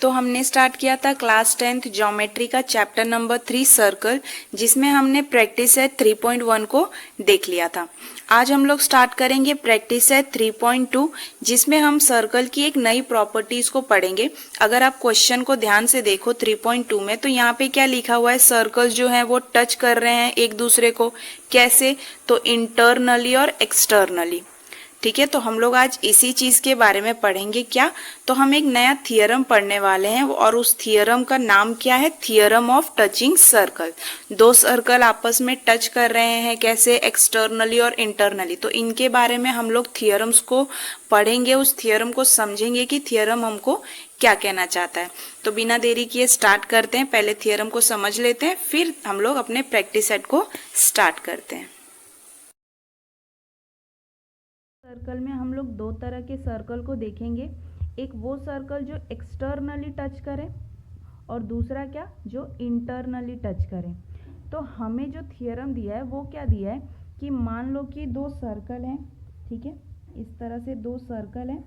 तो हमने स्टार्ट किया था क्लास 10th ज्योमेट्री का चैप्टर नंबर 3 सर्कल, जिसमें हमने प्रैक्टिस सेट 3.1 को देख लिया था। आज हम लोग स्टार्ट करेंगे प्रैक्टिस सेट 3.2, जिसमें हम सर्कल की एक नई प्रॉपर्टीज को पढ़ेंगे। अगर आप क्वेश्चन को ध्यान से देखो 3.2 में, तो यहाँ पे क्या लिखा हुआ है, सर्कल्स जो हैं वो टच कर रहे हैं एक दूसरे को। कैसे? तो इंटरनली और एक्सटर्नली। ठीक है, तो हम लोग आज इसी चीज के बारे में पढ़ेंगे। क्या? तो हम एक नया थियरम पढ़ने वाले हैं, और उस थियरम का नाम क्या है? Theorem of touching circle. दो सर्कल आपस में टच कर रहे हैं, कैसे? एक्सटर्नली और इंटरनली। तो इनके बारे में हम लोग थियरम्स को पढ़ेंगे, उस थियरम को समझेंगे कि थियरम हमको क्या कहना चाहता है। तो बिना देरी किए स्टार्ट करते हैं। पहले थियरम को समझ लेते हैं, फिर हम लोग अपने प्रैक्टिस सेट को स्टार्ट करते हैं। सर्कल में हम लोग दो तरह के सर्कल को देखेंगे। एक वो सर्कल जो एक्सटर्नली टच करे, और दूसरा क्या, जो इंटरनली टच करे। तो हमें जो थियरम दिया है वो क्या दिया है कि मान लो कि दो सर्कल हैं, ठीक है, इस तरह से दो सर्कल हैं।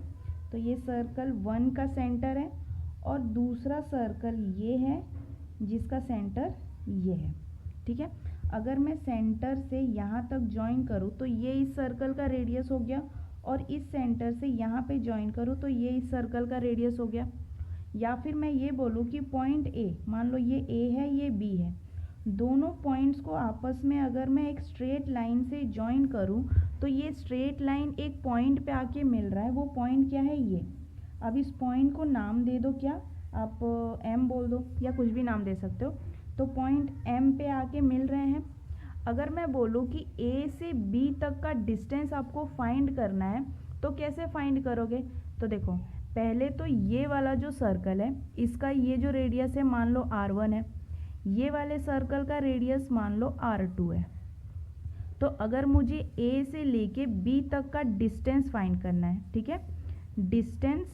तो ये सर्कल 1 का सेंटर है, और दूसरा सर्कल ये है जिसका सेंटर ये है। ठीक है, अगर मैं सेंटर से यहाँ तक ज्वाइन करूँ तो ये इस सर्कल का रेडियस हो गया, और इस सेंटर से यहाँ पे ज्वाइन करूँ तो ये इस सर्कल का रेडियस हो गया। या फिर मैं ये बोलूँ कि पॉइंट ए, मान लो ये ए है, ये बी है, दोनों पॉइंट्स को आपस में अगर मैं एक स्ट्रेट लाइन से ज्वाइन करूँ तो ये स्ट्रेट लाइन एक पॉइंट पे आके मिल रहा है। वो पॉइंट क्या है? ये। अब इस पॉइंट को नाम दे दो, क्या आप एम बोल दो, या कुछ भी नाम दे सकते हो। तो पॉइंट एम पे आके मिल रहे हैं। अगर मैं बोलूँ कि ए से बी तक का डिस्टेंस आपको फाइंड करना है, तो कैसे फाइंड करोगे? तो देखो, पहले तो ये वाला जो सर्कल है, इसका ये जो रेडियस है मान लो r1 है, ये वाले सर्कल का रेडियस मान लो r2 है। तो अगर मुझे a से लेके b तक का डिस्टेंस फाइंड करना है, ठीक है, डिस्टेंस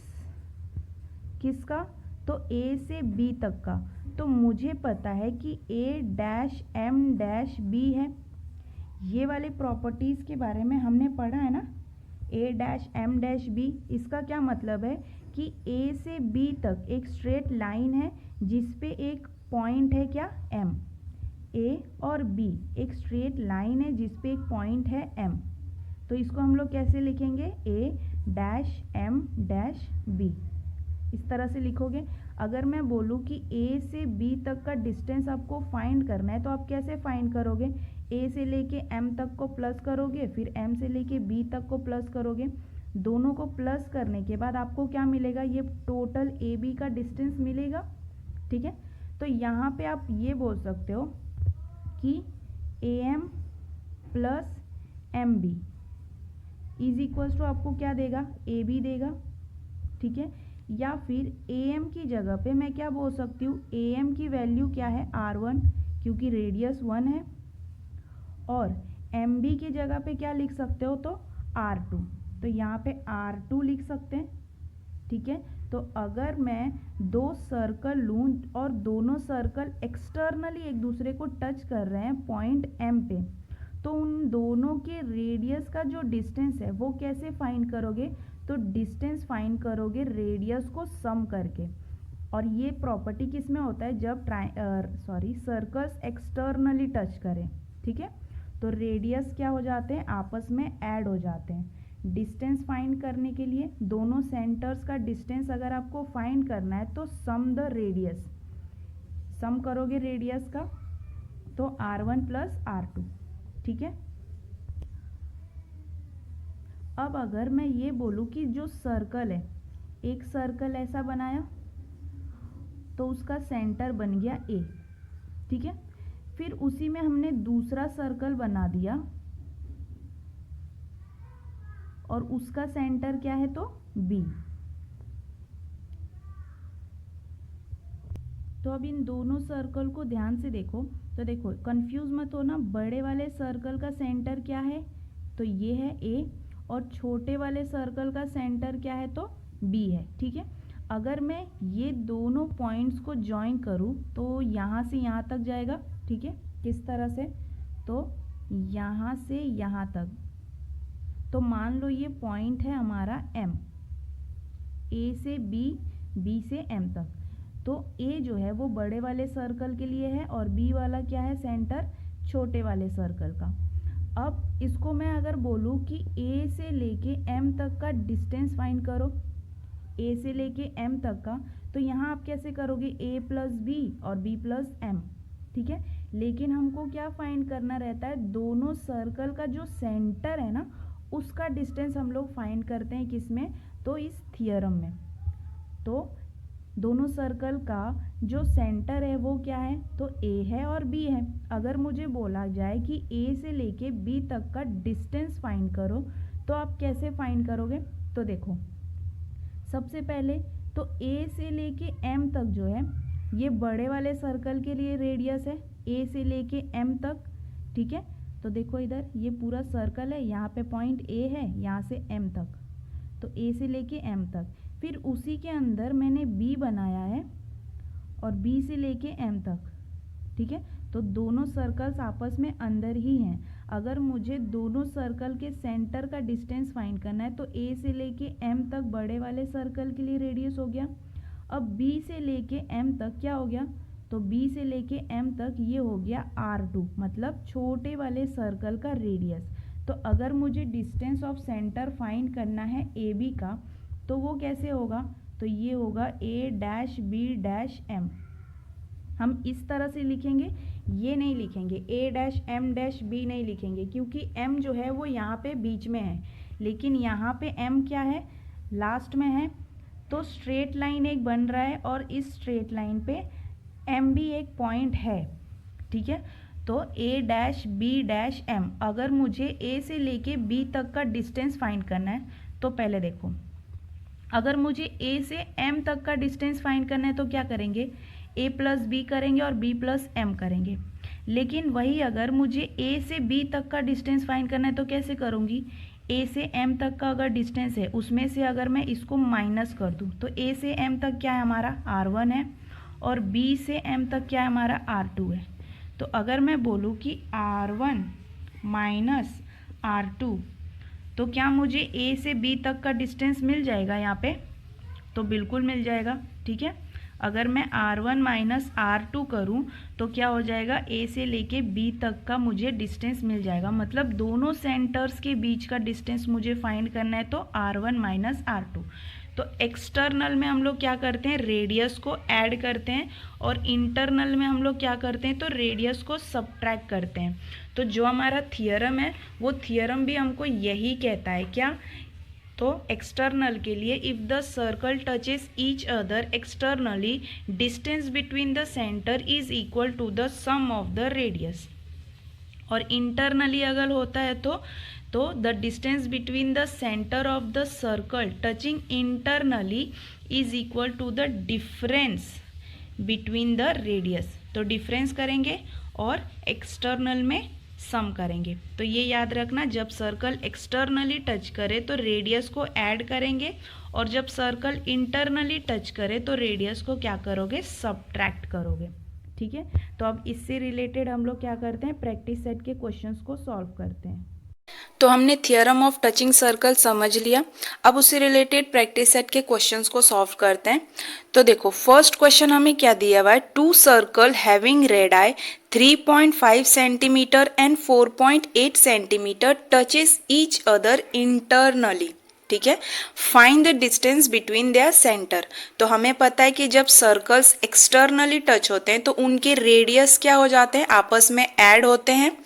किसका? तो a से b तक का, तो मुझे पता है कि a dash m dash b है। ये वाले प्रॉपर्टीज़ के बारे में हमने पढ़ा है ना, a dash m dash b। इसका क्या मतलब है कि a से b तक एक स्ट्रेट लाइन है जिसपे एक पॉइंट है, क्या? m। a और b एक स्ट्रेट लाइन है जिसपे एक पॉइंट है m। तो इसको हम लोग कैसे लिखेंगे? a dash m dash b, इस तरह से लिखोगे। अगर मैं बोलूँ कि A से B तक का डिस्टेंस आपको फाइंड करना है, तो आप कैसे फाइंड करोगे? A से लेके M तक को प्लस करोगे, फिर M से लेके B तक को प्लस करोगे। दोनों को प्लस करने के बाद आपको क्या मिलेगा? ये टोटल AB का डिस्टेंस मिलेगा। ठीक है, तो यहाँ पे आप ये बोल सकते हो कि AM plus MB is equals to आपको क्या देगा? AB देगा। ठीक है, या फिर AM की जगह पे मैं क्या बोल सकती हूँ? AM की वैल्यू क्या है? R1, क्योंकि रेडियस 1 है। और MB की जगह पे क्या लिख सकते हो? तो R2, तो यहाँ पे R2 लिख सकते हैं। ठीक है, तो अगर मैं दो सर्कल लूँ और दोनों सर्कल एक्सटर्नली एक दूसरे को टच कर रहे हैं पॉइंट M पे, तो उन दोनों के रेडियस का जो डिस्टेंस है वो कैसे फाइंड करोगे? तो डिस्टेंस फाइंड करोगे रेडियस को सम करके। और ये प्रॉपर्टी किस में होता है? जब सर्कल्स एक्सटर्नली टच करें। ठीक है, तो रेडियस क्या हो जाते हैं? आपस में ऐड हो जाते हैं। डिस्टेंस फाइंड करने के लिए दोनों सेंटर्स का डिस्टेंस अगर आपको फाइंड करना है तो सम द रेडियस, सम करोगे रेडियस का, तो R1 प्लस R2। ठीक है, अब अगर मैं ये बोलूँ कि जो सर्कल है, एक सर्कल ऐसा बनाया तो उसका सेंटर बन गया A। ठीक है, फिर उसी में हमने दूसरा सर्कल बना दिया और उसका सेंटर क्या है? तो B। तो अब इन दोनों सर्कल को ध्यान से देखो, तो देखो कंफ्यूज मत होना। बड़े वाले सर्कल का सेंटर क्या है? तो ये है A, और छोटे वाले सर्कल का सेंटर क्या है? तो B है। ठीक है, अगर मैं ये दोनों पॉइंट्स को ज्वाइन करूँ तो यहाँ से यहाँ तक जाएगा। ठीक है, किस तरह से? तो यहाँ से यहाँ तक, तो मान लो ये पॉइंट है हमारा M, A से B, B से M तक। तो ए जो है वो बड़े वाले सर्कल के लिए है और बी वाला क्या है, सेंटर छोटे वाले सर्कल का। अब इसको मैं अगर बोलूँ कि ए से लेके एम तक का डिस्टेंस फाइंड करो, ए से लेके एम तक का, तो यहाँ आप कैसे करोगे, ए प्लस बी और बी प्लस एम, ठीक है। लेकिन हमको क्या फाइंड करना रहता है, दोनों सर्कल का जो सेंटर है ना उसका डिस्टेंस हम लोग फाइंड करते हैं, किसमें, तो इस थियरम में। तो दोनों सर्कल का जो सेंटर है वो क्या है, तो ए है और बी है। अगर मुझे बोला जाए कि ए से लेके बी तक का डिस्टेंस फाइंड करो, तो आप कैसे फाइंड करोगे, तो देखो सबसे पहले तो ए से लेके एम तक जो है ये बड़े वाले सर्कल के लिए रेडियस है, ए से लेके एम तक, ठीक है। तो देखो इधर ये पूरा सर्कल है, यहाँ पे पॉइंट ए है, यहाँ से एम तक, तो ए से लेके एम तक। फिर उसी के अंदर मैंने बी बनाया है और बी से लेके एम तक, ठीक है। तो दोनों सर्कल्स आपस में अंदर ही हैं। अगर मुझे दोनों सर्कल के सेंटर का डिस्टेंस फाइंड करना है, तो ए से लेके एम तक बड़े वाले सर्कल के लिए रेडियस हो गया। अब बी से लेके एम तक क्या हो गया, तो बी से लेके एम तक ये हो गया R2, मतलब छोटे वाले सर्कल का रेडियस। तो अगर मुझे डिस्टेंस ऑफ सेंटर फाइंड करना है ए बी का, तो वो कैसे होगा, तो ये होगा ए डैश बी डैश एम। हम इस तरह से लिखेंगे, ये नहीं लिखेंगे, ए डैश एम डैश बी नहीं लिखेंगे, क्योंकि एम जो है वो यहाँ पे बीच में है, लेकिन यहाँ पे एम क्या है, लास्ट में है। तो स्ट्रेट लाइन एक बन रहा है और इस स्ट्रेट लाइन पे एम भी एक पॉइंट है, ठीक है। तो ए डैश बी डैश एम, अगर मुझे ए से लेके बी तक का डिस्टेंस फाइंड करना है, तो पहले देखो अगर मुझे ए से एम तक का डिस्टेंस फाइंड करना है तो क्या करेंगे, ए प्लस बी करेंगे और बी प्लस एम करेंगे। लेकिन वही अगर मुझे ए से बी तक का डिस्टेंस फाइंड करना है तो कैसे करूँगी, ए से एम तक का अगर डिस्टेंस है उसमें से अगर मैं इसको माइनस कर दूँ, तो ए से एम तक क्या है हमारा R1 है और बी से एम तक क्या है हमारा R2 है। तो अगर मैं बोलूँ कि R1 माइनस R2, तो क्या मुझे ए से बी तक का डिस्टेंस मिल जाएगा यहाँ पे, तो बिल्कुल मिल जाएगा, ठीक है। अगर मैं R1 माइनस R2 करूँ तो क्या हो जाएगा, ए से लेके बी तक का मुझे डिस्टेंस मिल जाएगा, मतलब दोनों सेंटर्स के बीच का डिस्टेंस मुझे फाइंड करना है, तो R1 माइनस R2। तो एक्सटर्नल में हम लोग क्या करते हैं, रेडियस को ऐड करते हैं, और इंटरनल में हम लोग क्या करते हैं, तो रेडियस को सब्ट्रैक्ट करते हैं। तो जो हमारा थियरम है वो थियरम भी हमको यही कहता है, क्या, तो एक्सटर्नल के लिए if the circle touches each other externally distance between the centre is equal to the sum of the radius, और इंटरनली अगर होता है तो the distance between the centre of the circle touching internally is equal to the difference between the radius. तो difference करेंगे और external में सम करेंगे। तो ये याद रखना, जब सर्कल एक्सटर्नली टच करे तो रेडियस को ऐड करेंगे, और जब सर्कल इंटरनली टच करे तो रेडियस को क्या करोगे, सब्ट्रैक्ट करोगे, ठीक है। तो अब इससे रिलेटेड हम लोग क्या करते हैं, प्रैक्टिस सेट के क्वेश्चंस को सॉल्व करते हैं। तो हमने थियरम ऑफ टचिंग सर्कल समझ लिया, अब उससे रिलेटेड प्रैक्टिस सेट के क्वेश्चंस को सॉल्व करते हैं। तो देखो फर्स्ट क्वेश्चन हमें क्या दिया हुआ है, two circle having radii 3.5 centimetre and 4.8 centimetre touches each other internally, ठीक है। Find the distance between their centre. तो हमें पता है कि जब सर्कल्स एक्सटर्नली टच होते हैं तो उनके रेडियस क्या हो जाते हैं, आपस में ऐड होते हैं,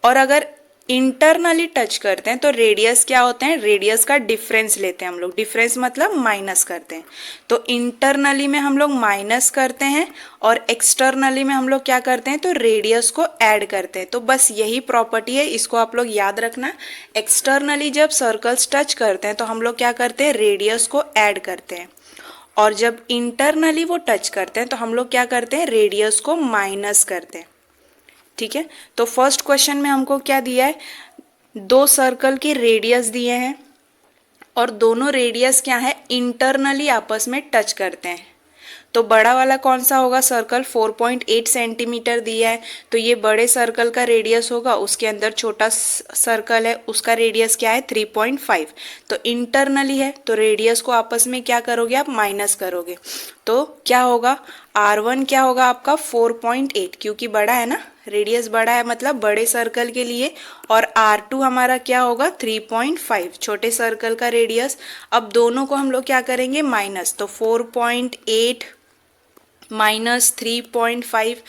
और अगर इंटरनली टच करते हैं तो रेडियस क्या होते हैं, रेडियस का डिफरेंस लेते हैं हम लोग, डिफरेंस मतलब माइनस करते हैं। तो इंटरनली में हम लोग माइनस करते हैं और एक्सटर्नली में हम लोग क्या करते हैं, तो रेडियस को ऐड करते हैं। तो बस यही प्रॉपर्टी है, इसको आप लोग याद रखना। एक्सटर्नली जब सर्कल्स टच करते हैं तो हम लोग क्या करते हैं, रेडियस को ऐड करते हैं, और जब इंटरनली वो टच करते हैं तो हम लोग क्या करते हैं, रेडियस को माइनस करते हैं, ठीक है। तो फर्स्ट क्वेश्चन में हमको क्या दिया है, दो सर्कल के रेडियस दिए हैं और दोनों रेडियस क्या है, इंटरनली आपस में टच करते हैं। तो बड़ा वाला कौन सा होगा सर्कल, 4.8 सेंटीमीटर दिया है, तो ये बड़े सर्कल का रेडियस होगा, उसके अंदर छोटा सर्कल है उसका रेडियस क्या है 3.5। तो इंटरनली है तो रेडियस को आपस में क्या करोगे आप, माइनस करोगे, तो क्या होगा R1 क्या होगा आपका 4.8, क्योंकि बड़ा है ना, रेडियस बड़ा है मतलब बड़े सर्कल के लिए, और R2 हमारा क्या होगा 3.5, छोटे सर्कल का रेडियस। अब दोनों को हम लोग क्या करेंगे माइनस, तो 4.8 माइनस 3.5,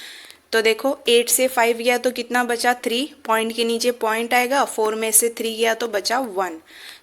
तो देखो 8 से 5 गया तो कितना बचा 3, पॉइंट के नीचे पॉइंट आएगा, 4 में से 3 गया तो बचा 1,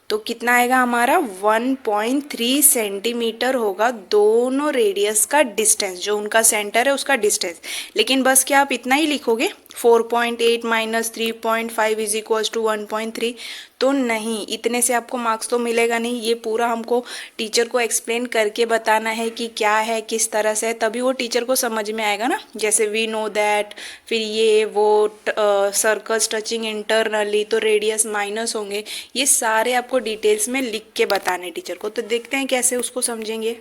तो कितना आएगा हमारा 1.3 सेंटीमीटर होगा दोनों रेडियस का डिस्टेंस, जो उनका सेंटर है उसका डिस्टेंस। लेकिन बस क्या आप इतना ही लिखोगे 4.8 माइनस 3.5 इज इक्वल्स टू 1.3, तो नहीं, इतने से आपको मार्क्स तो मिलेगा नहीं, ये पूरा हमको टीचर को एक्सप्लेन करके बताना है कि क्या है किस तरह से है, तभी वो टीचर को समझ में आएगा ना। जैसे वी नो दैट, फिर ये वो सर्कल्स टचिंग इंटरनली तो रेडियस माइनस होंगे, ये सारे आपको डिटेल्स में लिख के बताने टीचर को। तो देखते हैं कैसे उसको समझेंगे।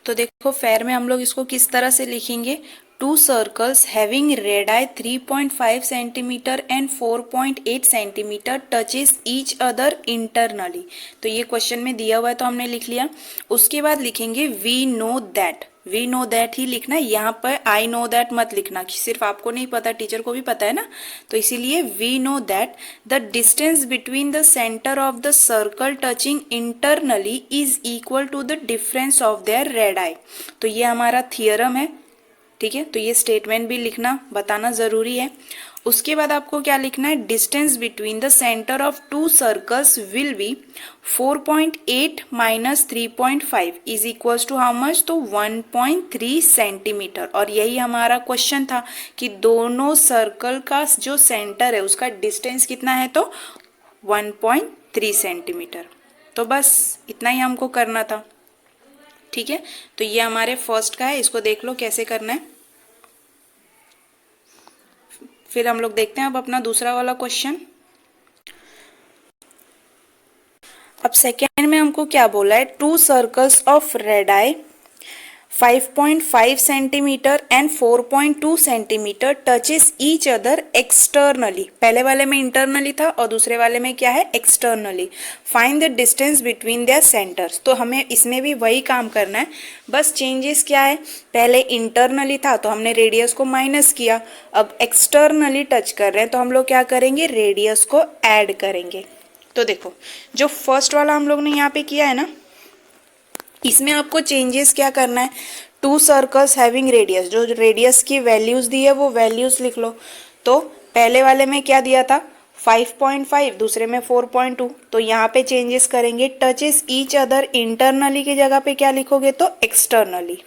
तो देखो फेयर में हम लोग इसको किस तरह से लिखेंगे, to circles having radii 3.5 centimetre and 4.8 centimetre touches each other internally. तो ये क्वेश्चन में दिया हुआ है तो हमने लिख लिया। उसके बाद लिखेंगे we know that, we know that ही लिखना है, यहाँ पर आई नो दैट मत लिखना, सिर्फ आपको नहीं पता टीचर को भी पता है ना, तो इसीलिए we know that the distance between the centre of the circle touching internally is equal to the difference of their radii. तो ये हमारा थियरम है, ठीक है, तो ये स्टेटमेंट भी लिखना बताना जरूरी है। उसके बाद आपको क्या लिखना है, distance between the centre of two circles will be 4.8 minus 3.5 is equals to how much, तो 1.3 सेंटीमीटर। और यही हमारा क्वेश्चन था कि दोनों सर्कल का जो सेंटर है उसका डिस्टेंस कितना है, तो 1.3 सेंटीमीटर। तो बस इतना ही हमको करना था, ठीक है। तो ये हमारे फर्स्ट का है, इसको देख लो कैसे करना है। फिर हम लोग देखते हैं अब अपना दूसरा वाला क्वेश्चन। अब सेकेंड में हमको क्या बोला है, to circles of radii 5.5 centimetre and 4.2 centimetre touches each other externally. पहले वाले में इंटरनली था और दूसरे वाले में क्या है, externally. Find the distance between there centres. तो हमें इसमें भी वही काम करना है, बस चेंजेस क्या है, पहले इंटरनली था तो हमने रेडियस को माइनस किया, अब एक्सटर्नली टच कर रहे हैं तो हम लोग क्या करेंगे, रेडियस को ऐड करेंगे। तो देखो जो फर्स्ट वाला हम लोग ने यहाँ पे किया है ना, इसमें आपको चेंजेस क्या करना है, टू सर्कल्स हैविंग रेडियस, जो रेडियस की वैल्यूज दी है वो वैल्यूज लिख लो। तो पहले वाले में क्या दिया था 5.5, दूसरे में 4.2, तो यहाँ पे चेंजेस करेंगे, टचेस ईच अदर इंटरनली की जगह पे क्या लिखोगे, तो एक्सटर्नली,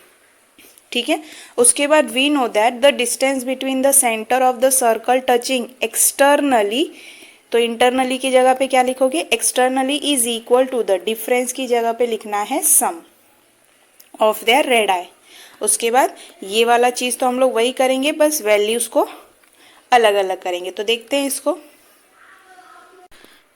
ठीक है। उसके बाद we know that the distance between the centre of the circle touching externally, तो इंटरनली की जगह पे क्या लिखोगे, externally is equal to the difference की जगह पे लिखना है सम ऑफ देयर रेडाई। उसके बाद ये वाला चीज तो हम लोग वही करेंगे, बस वैल्यूज को अलग अलग करेंगे। तो देखते हैं इसको।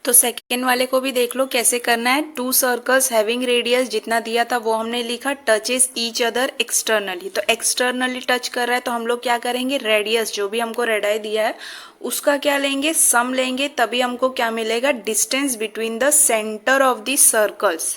तो सेकेंड वाले को भी देख लो कैसे करना है, टू सर्कल्स हैविंग रेडियस जितना दिया था वो हमने लिखा, टचेस ईच अदर एक्सटर्नली, तो एक्सटर्नली टच कर रहा है तो हम लोग क्या करेंगे, रेडियस जो भी हमको रेडाई दिया है उसका क्या लेंगे, सम लेंगे, तभी हमको क्या मिलेगा, distance between the centre of the circles,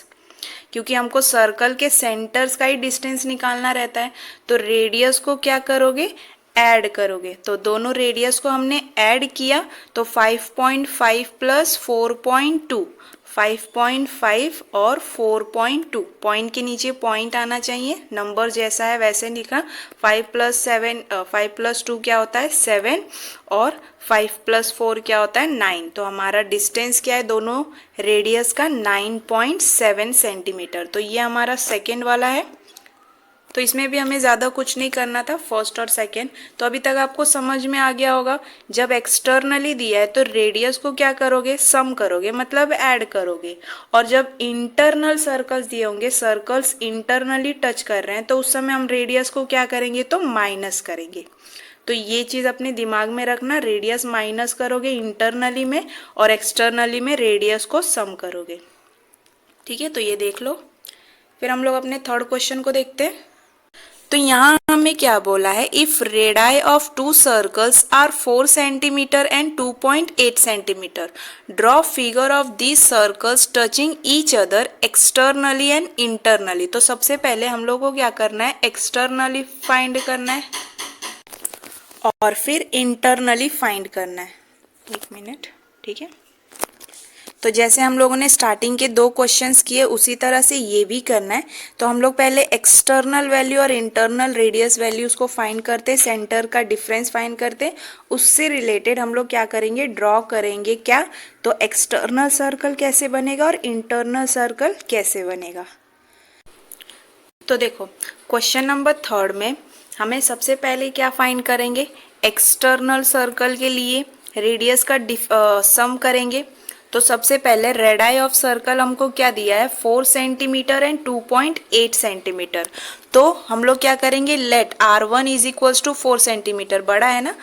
क्योंकि हमको सर्कल के सेंटर्स का ही डिस्टेंस निकालना रहता है। तो रेडियस को क्या करोगे, ऐड करोगे, तो दोनों रेडियस को हमने ऐड किया, तो 5.5 प्लस 4.2, 5.5 और 4.2, पॉइंट के नीचे पॉइंट आना चाहिए, नंबर जैसा है वैसे लिखा। 5 प्लस 2 क्या होता है 7, और 5 प्लस 4 क्या होता है 9। तो हमारा डिस्टेंस क्या है दोनों रेडियस का, 9.7 सेंटीमीटर। तो ये हमारा सेकेंड वाला है। तो इसमें भी हमें ज़्यादा कुछ नहीं करना था, फर्स्ट और सेकेंड। तो अभी तक आपको समझ में आ गया होगा, जब एक्सटर्नली दिया है तो रेडियस को क्या करोगे, सम करोगे, मतलब ऐड करोगे, और जब इंटरनल सर्कल्स दिए होंगे, सर्कल्स इंटरनली टच कर रहे हैं, तो उस समय हम रेडियस को क्या करेंगे, तो माइनस करेंगे। तो ये चीज़ अपने दिमाग में रखना, रेडियस माइनस करोगे इंटरनली में और एक्सटर्नली में रेडियस को सम करोगे, ठीक है। तो ये देख लो, फिर हम लोग अपने थर्ड क्वेश्चन को देखते हैं। तो यहाँ हमें क्या बोला है, if radii of two circles are 4 centimetre and 2.8 centimetre, draw figure of these circles touching each other externally and internally. तो सबसे पहले हम लोग को क्या करना है, एक्सटर्नली फाइंड करना है और फिर इंटरनली फाइंड करना है। एक मिनट, ठीक है। तो जैसे हम लोगों ने स्टार्टिंग के 2 क्वेश्चंस किए उसी तरह से ये भी करना है। तो हम लोग पहले एक्सटर्नल वैल्यू और इंटरनल रेडियस वैल्यूज को फाइंड करते, सेंटर का डिफरेंस फाइंड करते, उससे रिलेटेड हम लोग क्या करेंगे, ड्रॉ करेंगे क्या, तो एक्सटर्नल सर्कल कैसे बनेगा और इंटरनल सर्कल कैसे बनेगा। तो देखो क्वेश्चन नंबर 3 में हमें सबसे पहले क्या फाइंड करेंगे, एक्सटर्नल सर्कल के लिए रेडियस का सम करेंगे। तो सबसे पहले रेडाई ऑफ सर्कल हमको क्या दिया है, 4 सेंटीमीटर एंड 2.8 सेंटीमीटर। तो हम लोग क्या करेंगे, let R1 is equals to 4 centimetre, बड़ा है ना,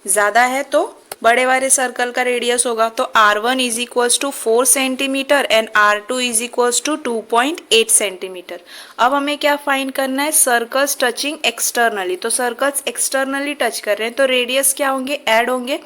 ज़्यादा है तो बड़े वाले सर्कल का रेडियस होगा। तो R1 is equals to 4 centimetre and R2 is equals to 2.8 centimetre. अब हमें क्या फाइंड करना है, सर्कल्स टचिंग एक्सटर्नली। तो सर्कल्स एक्सटर्नली टच कर रहे हैं तो रेडियस क्या होंगे, ऐड होंगे।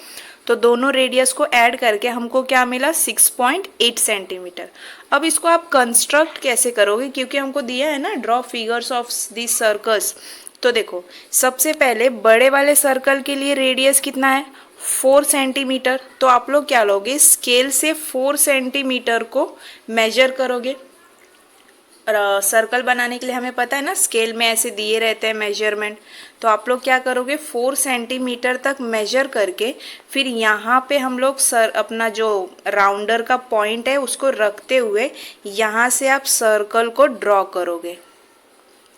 तो दोनों रेडियस को ऐड करके हमको क्या मिला, 6.8 सेंटीमीटर। अब इसको आप कंस्ट्रक्ट कैसे करोगे, क्योंकि हमको दिया है ना draw figures of this circles. तो देखो सबसे पहले बड़े वाले सर्कल के लिए रेडियस कितना है, 4 सेंटीमीटर। तो आप लोग क्या लोगे, स्केल से 4 सेंटीमीटर को मेजर करोगे। सर्कल बनाने के लिए हमें पता है ना, स्केल में ऐसे दिए रहते हैं मेजरमेंट। तो आप लोग क्या करोगे, 4 सेंटीमीटर तक मेजर करके फिर यहाँ पे हम लोग अपना जो राउंडर का पॉइंट है उसको रखते हुए यहाँ से आप सर्कल को ड्रॉ करोगे।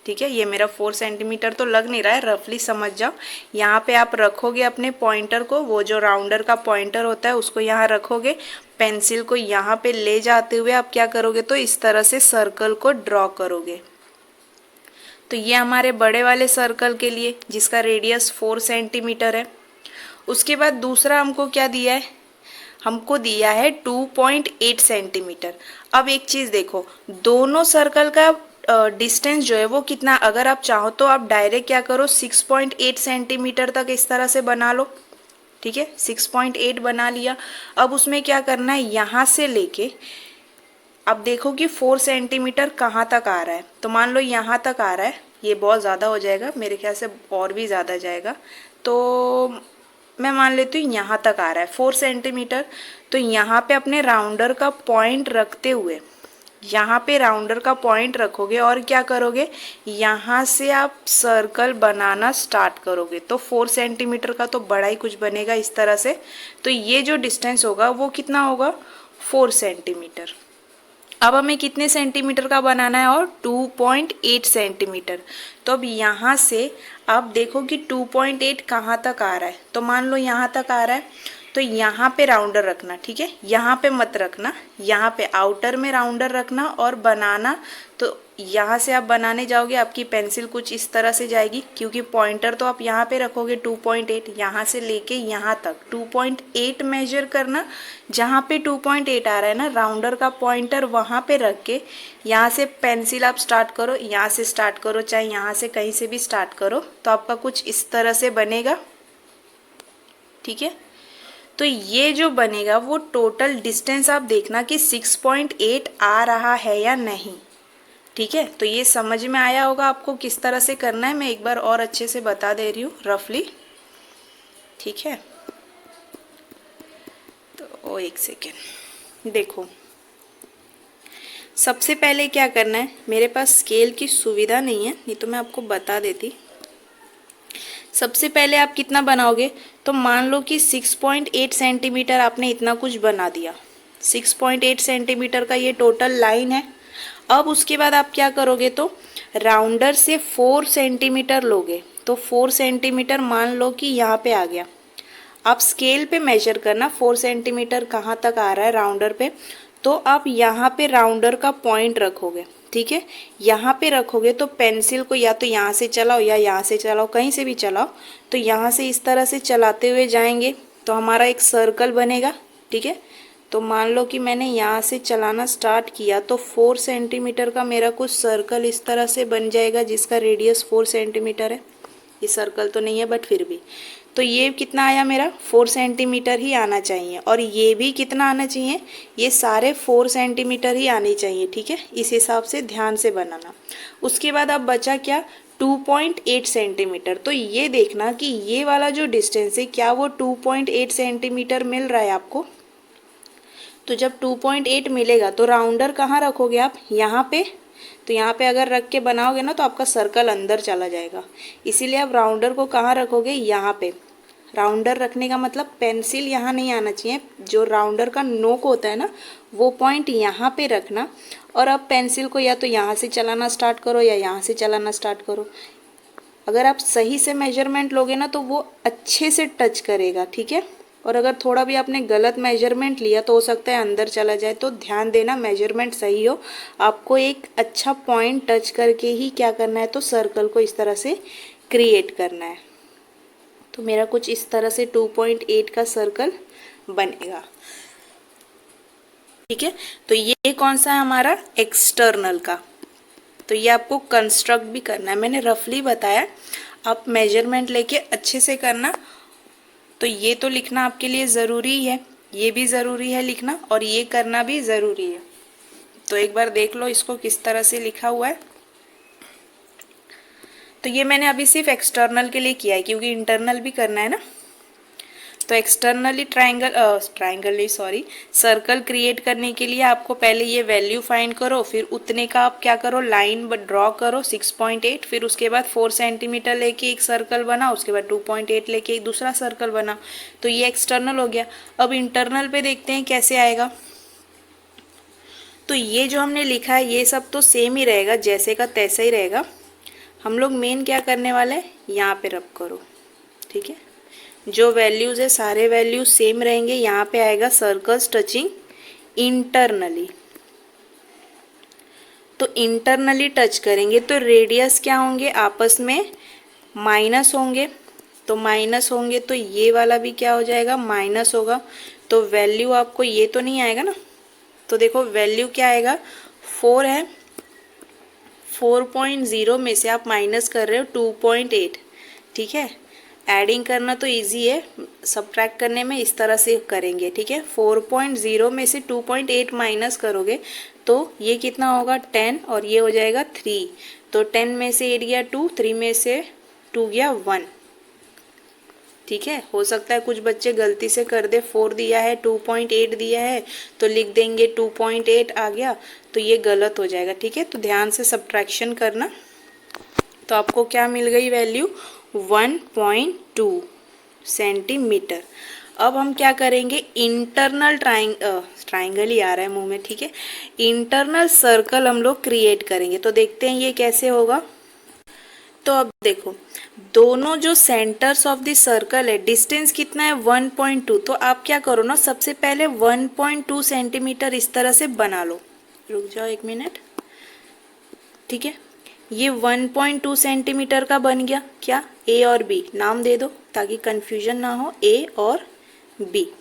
ठीक है, ये मेरा 4 सेंटीमीटर तो लग नहीं रहा है, रफली समझ जाओ। यहाँ पे आप रखोगे अपने पॉइंटर को, वो जो राउंडर का पॉइंटर होता है उसको यहाँ रखोगे, पेंसिल को यहाँ पे ले जाते हुए आप क्या करोगे, तो इस तरह से सर्कल को ड्रॉ करोगे। तो ये हमारे बड़े वाले सर्कल के लिए जिसका रेडियस 4 सेंटीमीटर है। उसके बाद दूसरा हमको क्या दिया है, हमको दिया है 2.8 सेंटीमीटर। अब एक चीज़ देखो, दोनों सर्कल का डिस्टेंस जो है वो कितना, अगर आप चाहो तो आप डायरेक्ट क्या करो, 6.8 सेंटीमीटर तक इस तरह से बना लो। ठीक है, 6.8 बना लिया। अब उसमें क्या करना है, यहाँ से लेके अब देखो कि 4 सेंटीमीटर कहाँ तक आ रहा है। तो मान लो यहाँ तक आ रहा है, ये बहुत ज़्यादा हो जाएगा मेरे ख्याल से, और भी ज़्यादा जाएगा। तो मैं मान लेती हूँ यहाँ तक आ रहा है 4 सेंटीमीटर। तो यहाँ पे अपने राउंडर का पॉइंट रखते हुए यहाँ पे राउंडर का पॉइंट रखोगे और क्या करोगे, यहाँ से आप सर्कल बनाना स्टार्ट करोगे। तो 4 सेंटीमीटर का तो बड़ा ही कुछ बनेगा इस तरह से। तो ये जो डिस्टेंस होगा वो कितना होगा, 4 सेंटीमीटर। अब हमें कितने सेंटीमीटर का बनाना है, और 2.8 सेंटीमीटर। तो अब यहाँ से आप देखो कि 2.8 कहाँ तक आ रहा है। तो मान लो यहाँ तक आ रहा है, तो यहाँ पे राउंडर रखना, ठीक है, यहाँ पे मत रखना, यहाँ पे आउटर में राउंडर रखना और बनाना। तो यहाँ से आप बनाने जाओगे, आपकी पेंसिल कुछ इस तरह से जाएगी, क्योंकि पॉइंटर तो आप यहाँ पे रखोगे 2.8, यहाँ से लेके यहाँ तक 2.8 मेजर करना। जहाँ पे 2.8 आ रहा है ना, राउंडर का पॉइंटर वहाँ पे रख के यहाँ से पेंसिल आप स्टार्ट करो, यहाँ से स्टार्ट करो, चाहे यहाँ से कहीं से भी स्टार्ट करो, तो आपका कुछ इस तरह से बनेगा। ठीक है, तो ये जो बनेगा वो टोटल डिस्टेंस आप देखना कि 6.8 आ रहा है या नहीं। ठीक है, तो ये समझ में आया होगा आपको किस तरह से करना है। मैं एक बार और अच्छे से बता दे रही हूँ रफली। ठीक है, तो एक सेकेंड देखो, सबसे पहले क्या करना है, मेरे पास स्केल की सुविधा नहीं है, नहीं तो मैं आपको बता देती। सबसे पहले आप कितना बनाओगे, तो मान लो कि 6.8 सेंटीमीटर आपने इतना कुछ बना दिया। 6.8 सेंटीमीटर का ये टोटल लाइन है। अब उसके बाद आप क्या करोगे, तो राउंडर से 4 सेंटीमीटर लोगे। तो 4 सेंटीमीटर मान लो कि यहाँ पे आ गया। आप स्केल पे मेजर करना 4 सेंटीमीटर कहाँ तक आ रहा है राउंडर पे। तो आप यहाँ पे राउंडर का पॉइंट रखोगे। ठीक है, यहाँ पे रखोगे तो पेंसिल को या तो यहाँ से चलाओ या यहाँ से चलाओ, कहीं से भी चलाओ। तो यहाँ से इस तरह से चलाते हुए जाएंगे तो हमारा एक सर्कल बनेगा। ठीक है, तो मान लो कि मैंने यहाँ से चलाना स्टार्ट किया तो 4 सेंटीमीटर का मेरा कुछ सर्कल इस तरह से बन जाएगा जिसका रेडियस 4 सेंटीमीटर है। ये सर्कल तो नहीं है बट फिर भी, तो ये कितना आया मेरा 4 सेंटीमीटर ही आना चाहिए, और ये भी कितना आना चाहिए, ये सारे 4 सेंटीमीटर ही आने चाहिए। ठीक है, इस हिसाब से ध्यान से बनाना। उसके बाद अब बचा क्या, 2.8 सेंटीमीटर। तो ये देखना कि ये वाला जो डिस्टेंस है क्या वो 2.8 सेंटीमीटर मिल रहा है आपको। तो जब 2.8 मिलेगा तो राउंडर कहाँ रखोगे आप, यहाँ पे। तो यहाँ पे अगर रख के बनाओगे ना तो आपका सर्कल अंदर चला जाएगा, इसीलिए आप राउंडर को कहाँ रखोगे, यहाँ पे। राउंडर रखने का मतलब पेंसिल यहाँ नहीं आना चाहिए, जो राउंडर का नोक होता है ना वो पॉइंट यहाँ पे रखना, और अब पेंसिल को या तो यहाँ से चलाना स्टार्ट करो या यहाँ से चलाना स्टार्ट करो। अगर आप सही से मेजरमेंट लोगे ना तो वो अच्छे से टच करेगा। ठीक है, और अगर थोड़ा भी आपने गलत मेजरमेंट लिया तो हो सकता है अंदर चला जाए। तो ध्यान देना मेजरमेंट सही हो, आपको एक अच्छा पॉइंट टच करके ही क्या करना है, तो सर्कल को इस तरह से क्रिएट करना है। तो मेरा कुछ इस तरह से 2.8 का सर्कल बनेगा। ठीक है, तो ये कौन सा है हमारा, एक्सटर्नल का। तो ये आपको कंस्ट्रक्ट भी करना है, मैंने रफली बताया, आप मेजरमेंट लेके अच्छे से करना। तो ये तो लिखना आपके लिए ज़रूरी है, ये भी ज़रूरी है लिखना, और ये करना भी ज़रूरी है। तो एक बार देख लो इसको किस तरह से लिखा हुआ है। तो ये मैंने अभी सिर्फ एक्सटर्नल के लिए किया है क्योंकि इंटरनल भी करना है ना। तो एक्सटर्नली सर्कल क्रिएट करने के लिए आपको पहले ये वैल्यू फाइंड करो, फिर उतने का आप क्या करो, लाइन ड्रॉ करो 6.8, फिर उसके बाद 4 सेंटीमीटर लेके एक सर्कल बना, उसके बाद 2.8 लेके एक दूसरा सर्कल बना। तो ये एक्सटर्नल हो गया। अब इंटरनल पे देखते हैं कैसे आएगा। तो ये जो हमने लिखा है ये सब तो सेम ही रहेगा, जैसे का तैसा ही रहेगा। हम लोग मेन क्या करने वाले हैं, यहाँ पे रब करो। ठीक है, जो वैल्यूज़ है सारे वैल्यूज सेम रहेंगे। यहाँ पे आएगा सर्कल्स टचिंग इंटरनली। तो इंटरनली टच करेंगे तो रेडियस क्या होंगे, आपस में माइनस होंगे। तो माइनस होंगे तो ये वाला भी क्या हो जाएगा, माइनस होगा। तो वैल्यू आपको ये तो नहीं आएगा ना। तो देखो वैल्यू क्या आएगा, 4 है, 4.0 में से आप माइनस कर रहे हो 2.8। ठीक है, एडिंग करना तो इजी है, सब्ट्रैक्ट करने में इस तरह से करेंगे। ठीक है, 4.0 में से 2.8 माइनस करोगे तो ये कितना होगा 10, और ये हो जाएगा 3। तो 10 में से 8 गया 2, 3 में से 2 गया 1। ठीक है, हो सकता है कुछ बच्चे गलती से कर दे, 4 दिया है 2.8 दिया है तो लिख देंगे 2.8 आ गया, तो ये गलत हो जाएगा। ठीक है, तो ध्यान से सब्ट्रैक्शन करना। तो आपको क्या मिल गई वैल्यू, 1.2 सेंटीमीटर। अब हम क्या करेंगे, इंटरनल ट्राइंगल ही आ रहा है मुंह में। ठीक है, इंटरनल सर्कल हम लोग क्रिएट करेंगे। तो देखते हैं ये कैसे होगा। तो अब देखो दोनों जो सेंटर्स ऑफ द सर्कल है, डिस्टेंस कितना है 1.2। तो आप क्या करो ना, सबसे पहले 1.2 सेंटीमीटर इस तरह से बना लो। रुक जाओ 1 मिनट। ठीक है, ये 1.2 सेंटीमीटर का बन गया। क्या, ए और बी नाम दे दो ताकि कंफ्यूजन ना हो, ए और बी।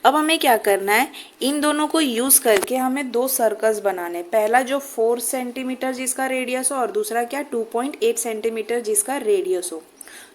अब हमें क्या करना है, इन दोनों को यूज करके हमें 2 सर्कल्स बनाने। पहला जो 4 सेंटीमीटर जिसका रेडियस हो, और दूसरा क्या 2.8 सेंटीमीटर जिसका रेडियस हो।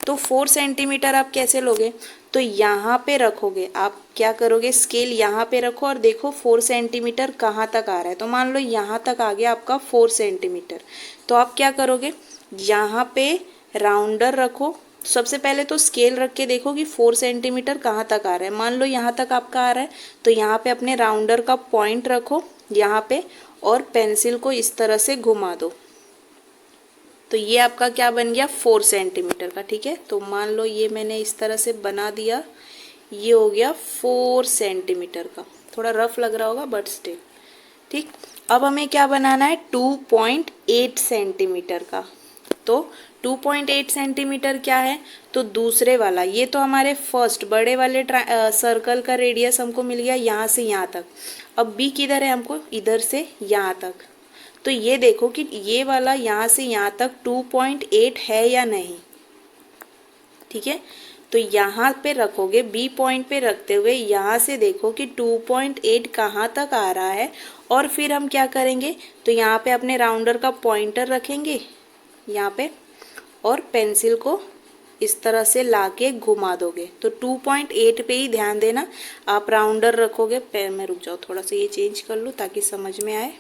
तो 4 सेंटीमीटर आप कैसे लोगे, तो यहाँ पे रखोगे। आप क्या करोगे, स्केल यहाँ पे रखो और देखो 4 सेंटीमीटर कहाँ तक आ रहा है। तो मान लो यहाँ तक आ गया आपका 4 सेंटीमीटर। तो आप क्या करोगे, यहाँ पे राउंडर रखो। सबसे पहले तो स्केल रख के देखो कि 4 सेंटीमीटर कहाँ तक आ रहा है। मान लो यहाँ तक आपका आ रहा है तो यहाँ पे अपने राउंडर का पॉइंट रखो यहाँ पे, और पेंसिल को इस तरह से घुमा दो। तो ये आपका क्या बन गया, 4 सेंटीमीटर का। ठीक है, तो मान लो ये मैंने इस तरह से बना दिया, ये हो गया 4 सेंटीमीटर का। थोड़ा रफ लग रहा होगा बट स्टिल ठीक। अब हमें क्या बनाना है, 2.8 सेंटीमीटर का। तो 2.8 सेंटीमीटर क्या है, तो दूसरे वाला, ये तो हमारे फर्स्ट बड़े वाले सर्कल का रेडियस हमको मिल गया यहाँ से यहाँ तक। अब बी किधर है, हमको इधर से यहाँ तक। तो ये देखो कि ये वाला यहाँ से यहाँ तक 2.8 है या नहीं। ठीक है, तो यहाँ पे रखोगे, बी पॉइंट पे रखते हुए यहाँ से देखो कि 2.8 कहाँ तक आ रहा है, और फिर हम क्या करेंगे, तो यहाँ पे अपने राउंडर का पॉइंटर रखेंगे यहाँ पे, और पेंसिल को इस तरह से लाके घुमा दोगे। तो 2.8 पे ही ध्यान देना, आप राउंडर रखोगे। पैर में रुक जाओ, थोड़ा सा ये चेंज कर लो ताकि समझ में आए।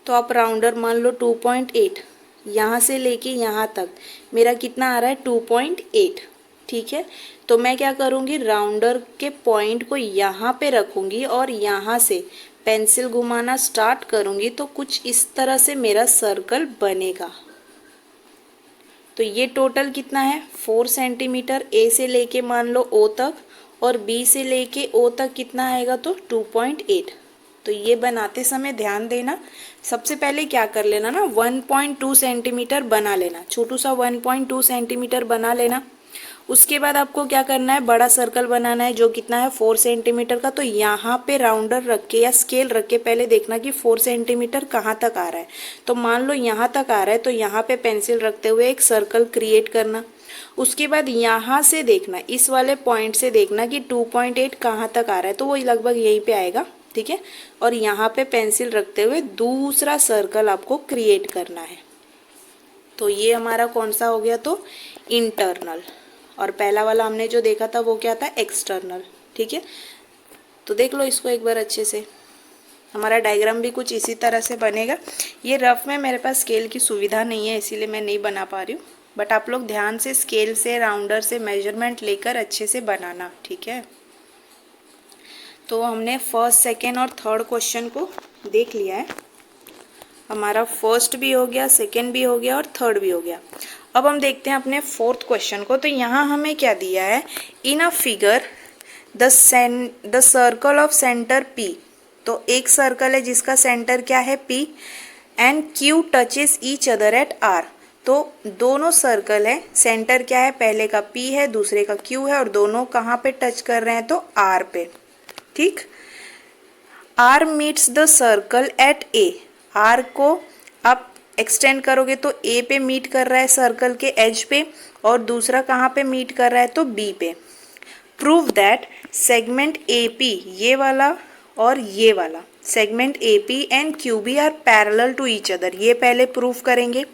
तो आप राउंडर मान लो 2.8, यहाँ से लेके यहाँ तक मेरा कितना आ रहा है 2.8, ठीक है। तो मैं क्या करूँगी, राउंडर के पॉइंट को यहाँ पे रखूँगी और यहाँ से पेंसिल घुमाना स्टार्ट करूँगी, तो कुछ इस तरह से मेरा सर्कल बनेगा। तो ये टोटल कितना है 4 सेंटीमीटर, ए से लेके मान लो ओ तक, और बी से लेके ओ तक कितना आएगा, तो 2.8। तो ये बनाते समय ध्यान देना, सबसे पहले क्या कर लेना ना, 1.2 सेंटीमीटर बना लेना, छोटू सा 1.2 सेंटीमीटर बना लेना। उसके बाद आपको क्या करना है, बड़ा सर्कल बनाना है जो कितना है 4 सेंटीमीटर का। तो यहाँ पे राउंडर रख के या स्केल रख के पहले देखना कि 4 सेंटीमीटर कहाँ तक आ रहा है। तो मान लो यहाँ तक आ रहा है, तो यहाँ पे पेंसिल रखते हुए एक सर्कल क्रिएट करना। उसके बाद यहाँ से देखना, इस वाले पॉइंट से देखना कि 2.8 कहाँ तक आ रहा है, तो वो लगभग यहीं पे आएगा, ठीक है। और यहाँ पे पेंसिल रखते हुए दूसरा सर्कल आपको क्रिएट करना है। तो ये हमारा कौन सा हो गया, तो इंटरनल, और पहला वाला हमने जो देखा था वो क्या था, एक्सटर्नल, ठीक है। तो देख लो इसको एक बार अच्छे से, हमारा डायग्राम भी कुछ इसी तरह से बनेगा। ये रफ में मेरे पास स्केल की सुविधा नहीं है, इसीलिए मैं नहीं बना पा रही हूँ, बट आप लोग ध्यान से स्केल से, राउंडर से मेजरमेंट लेकर अच्छे से बनाना, ठीक है। तो हमने फर्स्ट, सेकेंड और थर्ड क्वेश्चन को देख लिया है। हमारा फर्स्ट भी हो गया, सेकेंड भी हो गया और थर्ड भी हो गया। अब हम देखते हैं अपने फोर्थ क्वेश्चन को। तो यहाँ हमें क्या दिया है, in a figure the circle of centre P। तो एक सर्कल है जिसका सेंटर क्या है P, and Q touches each other eight R। तो दोनों सर्कल है, सेंटर क्या है, पहले का P है, दूसरे का Q है, और दोनों कहाँ पे टच कर रहे हैं, तो R पे, ठीक। R meets the circle eight A। R को आप एक्सटेंड करोगे तो A पे मीट कर रहा है सर्कल के एज पे, और दूसरा कहाँ पे मीट कर रहा है, तो B पे। प्रूव दैट सेगमेंट AP, ये वाला और ये वाला segment AP and QB are parallel to each other. ये पहले प्रूफ करेंगे।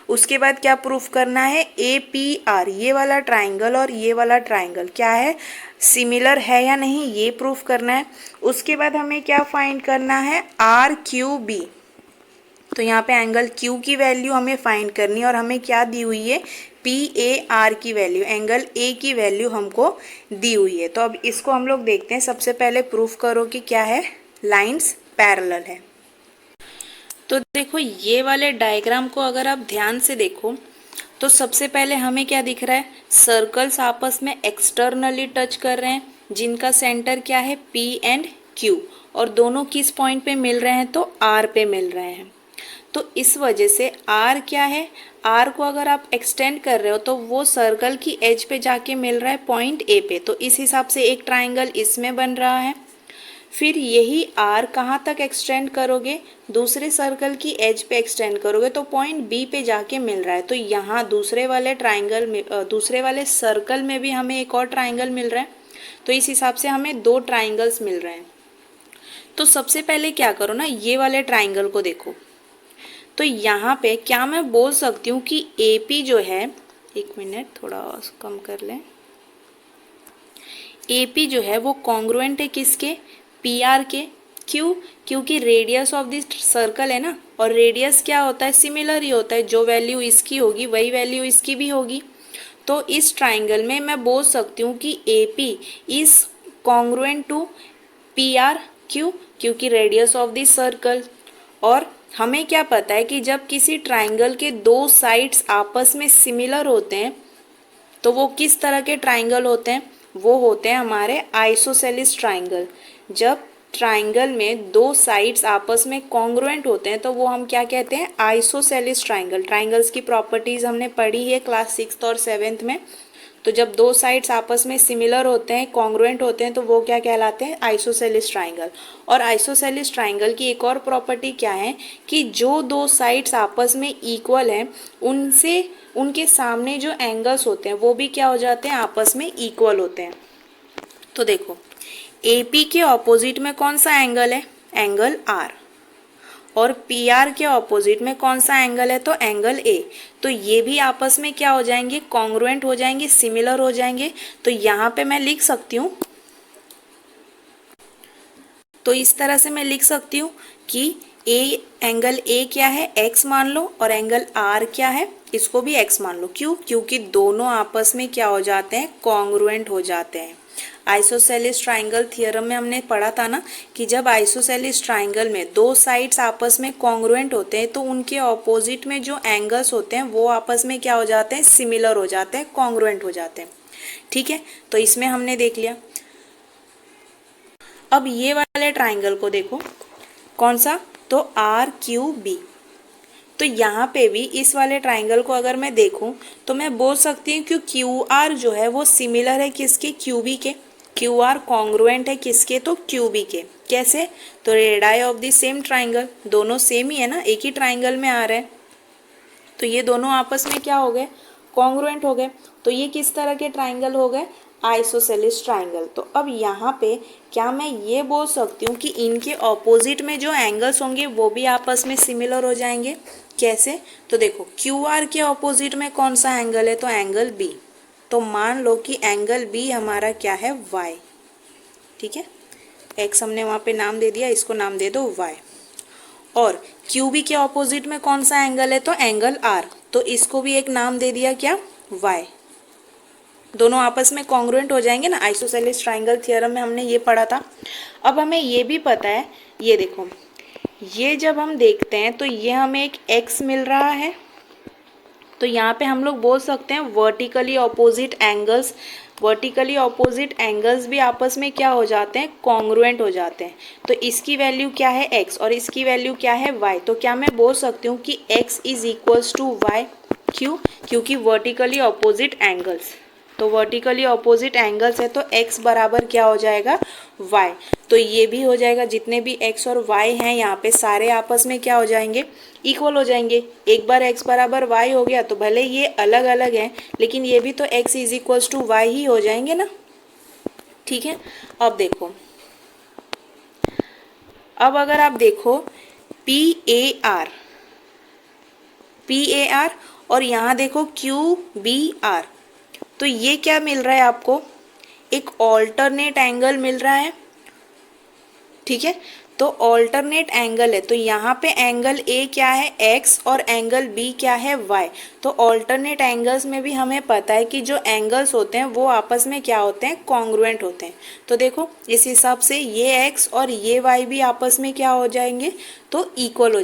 उसके बाद क्या प्रूफ करना है, APR, ये वाला ट्राइंगल और ये वाला ट्राइंगल क्या है, सिमिलर है या नहीं, ये प्रूफ करना है। उसके बाद हमें क्या फाइंड करना है, RQB। तो यहाँ पे एंगल Q की वैल्यू हमें फाइंड करनी है, और हमें क्या दी हुई है, PAR की वैल्यू, एंगल A की वैल्यू हमको दी हुई है। तो अब इसको हम लोग देखते हैं। सबसे पहले प्रूफ करो कि क्या है, लाइंस पैरेलल है। तो देखो ये वाले डायग्राम को अगर आप ध्यान से देखो, तो सबसे पहले हमें क्या दिख रहा है, सर्कल्स आपस में एक्सटर्नली टच कर रहे हैं, जिनका सेंटर क्या है P एंड Q, और दोनों किस पॉइंट पे मिल रहे हैं, तो R पे मिल रहे हैं। तो इस वजह से R क्या है, R को अगर आप एक्सटेंड कर रहे हो तो वो सर्कल की एज पे जाके मिल रहा है पॉइंट A पे। तो इस हिसाब से एक ट्राइंगल इसमें बन रहा है। फिर यही R कहाँ तक एक्सटेंड करोगे, दूसरे सर्कल की एज पे एक्सटेंड करोगे तो पॉइंट B पे जाके मिल रहा है। तो यहाँ दूसरे वाले ट्राइंगल में, दूसरे वाले सर्कल में भी हमें एक और ट्राइंगल मिल रहा है। तो इस हिसाब से हमें दो ट्राइंगल्स मिल रहे हैं। तो सबसे पहले क्या करो ना, ये वाले ट्राइंगल को देखो। तो यहाँ पे क्या मैं बोल सकती हूँ कि AP जो है, एक मिनट थोड़ा कम कर लें, AP जो है वो कॉन्ग्रुएंट है किसके, PR के। क्यों, क्योंकि रेडियस ऑफ दिस सर्कल है ना, और रेडियस क्या होता है, सिमिलर ही होता है, जो वैल्यू इसकी होगी वही वैल्यू इसकी भी होगी। तो इस ट्राइंगल में मैं बोल सकती हूँ कि AP is congruent to PR। क्यों, क्योंकि रेडियस ऑफ दिस सर्कल। और हमें क्या पता है कि जब किसी ट्राइंगल के दो साइड्स आपस में सिमिलर होते हैं तो वो किस तरह के ट्राइंगल होते हैं, वो होते हैं हमारे आइसोसेलिस ट्राइंगल। जब ट्राइंगल में दो साइड्स आपस में कॉन्ग्रुएंट होते हैं तो वो हम क्या कहते हैं, आइसोसेलिस ट्राइंगल। ट्राइंगल्स की प्रॉपर्टीज हमने पढ़ी है क्लास 6th और 7th में। तो जब दो साइड्स आपस में सिमिलर होते हैं, कॉन्ग्रुएंट होते हैं, तो वो क्या कहलाते हैं? Isosceles triangle. और आइसोसेलिस ट्राइंगल की एक और प्रॉपर्टी क्या है कि जो दो साइड्स आपस में इक्वल हैं उनसे उनके सामने जो एंगल्स होते हैं वो भी क्या हो जाते हैं? आपस में इक्वल होते हैं। तो देखो AP के ऑपोजिट में कौन सा एंगल है? Angle R। और PR के ऑपोजिट में कौन सा एंगल है? तो एंगल A। तो ये भी आपस में क्या हो जाएंगे? कॉन्ग्रुएंट हो जाएंगे, सिमिलर हो जाएंगे। तो यहाँ पे मैं लिख सकती हूँ, तो इस तरह से मैं लिख सकती हूँ कि एंगल A क्या है? X मान लो, और एंगल R क्या है? इसको भी X मान लो। क्यों? क्योंकि दोनों आपस में क्या हो जाते हैं? कॉन्ग्रुएंट हो जाते हैं। आइसोसेलिस ट्राइंगल थ्योरम में हमने पढ़ा था ना कि जब आइसोसेलिस ट्राइंगल में दो साइड्स आपस में कॉन्ग्रुएंट होते हैं तो उनके ऑपोजिट में जो एंगल्स होते हैं वो आपस में क्या हो जाते हैं? सिमिलर हो जाते हैं, कॉन्ग्रुएंट हो जाते हैं। ठीक है, तो इसमें हमने देख लिया। अब ये वाले ट्राइंगल को देखो, कौन सा? तो RQB। तो यहाँ पे भी इस वाले ट्राइंगल को अगर मैं देखूं तो मैं बोल सकती हूँ कि QR जो है वो सिमिलर है किसके? QB के। QR कॉन्ग्रुएंट है किसके? तो QB के। कैसे? तो radii of the same triangle, दोनों सेम ही है ना, एक ही ट्राइंगल में आ रहे हैं, तो ये दोनों आपस में क्या हो गए? कॉन्ग्रुएंट हो गए। तो ये किस तरह के ट्राइंगल हो गए? Isosceles triangle. तो अब यहाँ पे क्या मैं ये बोल सकती हूँ कि इनके ऑपोजिट में जो एंगल्स होंगे वो भी आपस में सिमिलर हो जाएंगे? कैसे? तो देखो QR के ऑपोजिट में कौन सा एंगल है? तो एंगल B। तो मान लो कि एंगल B हमारा क्या है? Y। ठीक है, X हमने वहाँ पे नाम दे दिया, इसको नाम दे दो Y। और QB के ऑपोजिट में कौन सा एंगल है? तो एंगल R। तो इसको भी एक नाम दे दिया, क्या? Y। दोनों आपस में कॉन्ग्रुएंट हो जाएंगे ना, आइसोसेलिस ट्राइंगल थ्योरम में हमने ये पढ़ा था। अब हमें ये भी पता है, ये देखो, ये जब हम देखते हैं तो ये हमें एक X मिल रहा है, तो यहाँ पे हम लोग बोल सकते हैं वर्टिकली ऑपोजिट एंगल्स भी आपस में क्या हो जाते हैं? कॉन्ग्रुएंट हो जाते हैं। तो इसकी वैल्यू क्या है? X, और इसकी वैल्यू क्या है? Y। तो क्या मैं बोल सकती हूँ कि X is equals to Y? क्यों? क्योंकि वर्टिकली ऑपोजिट एंगल्स, तो वर्टिकली ऑपोजिट एंगल्स है तो x बराबर क्या हो जाएगा? y। तो ये भी हो जाएगा, जितने भी x और y हैं यहाँ पे सारे आपस में क्या हो जाएंगे? इक्वल हो जाएंगे। एक बार x बराबर y हो गया तो भले ये अलग अलग हैं लेकिन ये भी तो x is equals to y ही हो जाएंगे ना। ठीक है, अब देखो, अब अगर आप देखो PAR और यहाँ देखो QBR, तो ये क्या मिल रहा है आपको? एक ऑल्टरनेट एंगल मिल रहा है। ठीक है, तो ऑल्टरनेट एंगल है तो यहाँ पे एंगल A क्या है? X, और एंगल B क्या है? Y। तो ऑल्टरनेट एंगल्स में भी हमें पता है कि जो एंगल्स होते हैं वो आपस में क्या होते हैं? कॉन्ग्रुएंट होते हैं। तो देखो इस हिसाब से ये X और ये Y भी आपस में क्या हो जाएंगे? तो इक्वल हो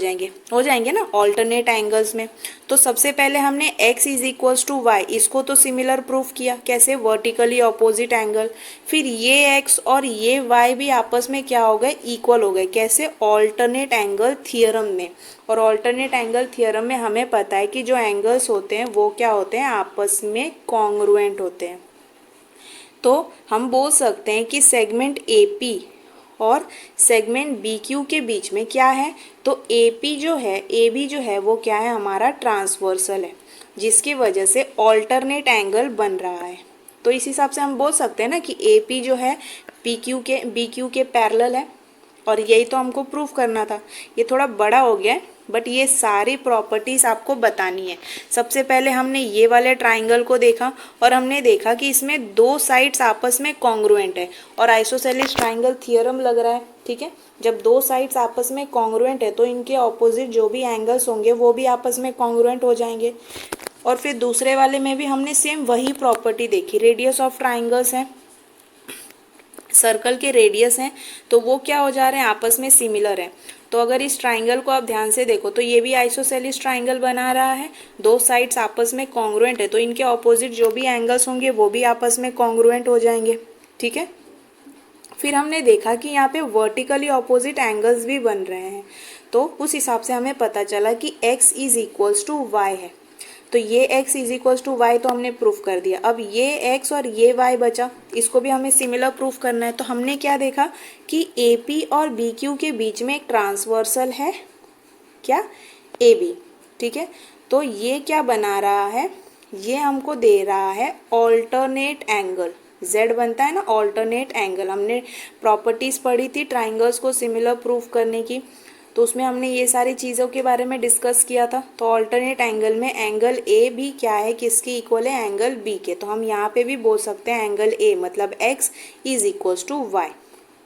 जाएंगे ना ऑल्टरनेट एंगल्स में। तो सबसे पहले हमने x is equals to y, इसको तो सिमिलर प्रूफ किया। कैसे? Vertically opposite angle. फिर ये x और ये y भी आपस में क्या हो गए? इक्वल हो गए। कैसे? ऑल्टरनेट एंगल थियरम में। और ऑल्टरनेट एंगल थियरम में हमें पता है कि जो एंगल्स होते हैं वो क्या होते हैं? आपस में कॉन्ग्रुएंट होते हैं। तो हम बोल सकते हैं कि सेगमेंट AP और सेगमेंट BQ के बीच में क्या है? तो AB जो है वो क्या है? हमारा ट्रांसवर्सल है, जिसकी वजह से ऑल्टरनेट एंगल बन रहा है। तो इस हिसाब से हम बोल सकते हैं ना कि AP जो है BQ के पैरेलल है, और यही तो हमको प्रूफ करना था। ये थोड़ा बड़ा हो गया है बट ये सारी प्रॉपर्टीज़ आपको बतानी है। सबसे पहले हमने ये वाले ट्राइंगल को देखा और हमने देखा कि इसमें दो साइड्स आपस में कॉन्ग्रुएंट है और आइसोसेलिस ट्राइंगल थियरम लग रहा है। ठीक है, जब दो साइड्स आपस में कॉन्ग्रुएंट है तो इनके ऑपोजिट जो भी एंगल्स होंगे वो भी आपस में कॉन्ग्रुएंट हो जाएंगे। और फिर दूसरे वाले में भी हमने सेम वही प्रॉपर्टी देखी। रेडियस ऑफ ट्राइंगल्स हैं, सर्कल के रेडियस हैं, तो वो क्या हो जा रहे हैं? आपस में सिमिलर है। तो अगर इस ट्राइंगल को आप ध्यान से देखो तो ये भी आइसोसेलिस ट्राइंगल बना रहा है, दो साइड्स आपस में कॉन्ग्रुएंट है तो इनके ऑपोजिट जो भी एंगल्स होंगे वो भी आपस में कॉन्ग्रुएंट हो जाएंगे। ठीक है, फिर हमने देखा कि यहाँ पे वर्टिकली ऑपोजिट एंगल्स भी बन रहे हैं, तो उस हिसाब से हमें पता चला कि x is equals to y है। तो ये x is equals to y तो हमने प्रूफ कर दिया। अब ये x और ये y बचा, इसको भी हमें सिमिलर प्रूफ करना है। तो हमने क्या देखा कि AP और BQ के बीच में एक ट्रांसवर्सल है, क्या, AB, ठीक है। तो ये क्या बना रहा है, ये हमको दे रहा है ऑल्टरनेट एंगल, Z बनता है ना ऑल्टरनेट एंगल। हमने प्रॉपर्टीज पढ़ी थी ट्राइंगल्स को सिमिलर प्रूफ करने की, तो उसमें हमने ये सारी चीज़ों के बारे में डिस्कस किया था। तो ऑल्टरनेट एंगल में एंगल ए भी क्या है, किसके इक्वल है, एंगल बी के। तो हम यहाँ पे भी बोल सकते हैं एंगल ए मतलब x is equals to y.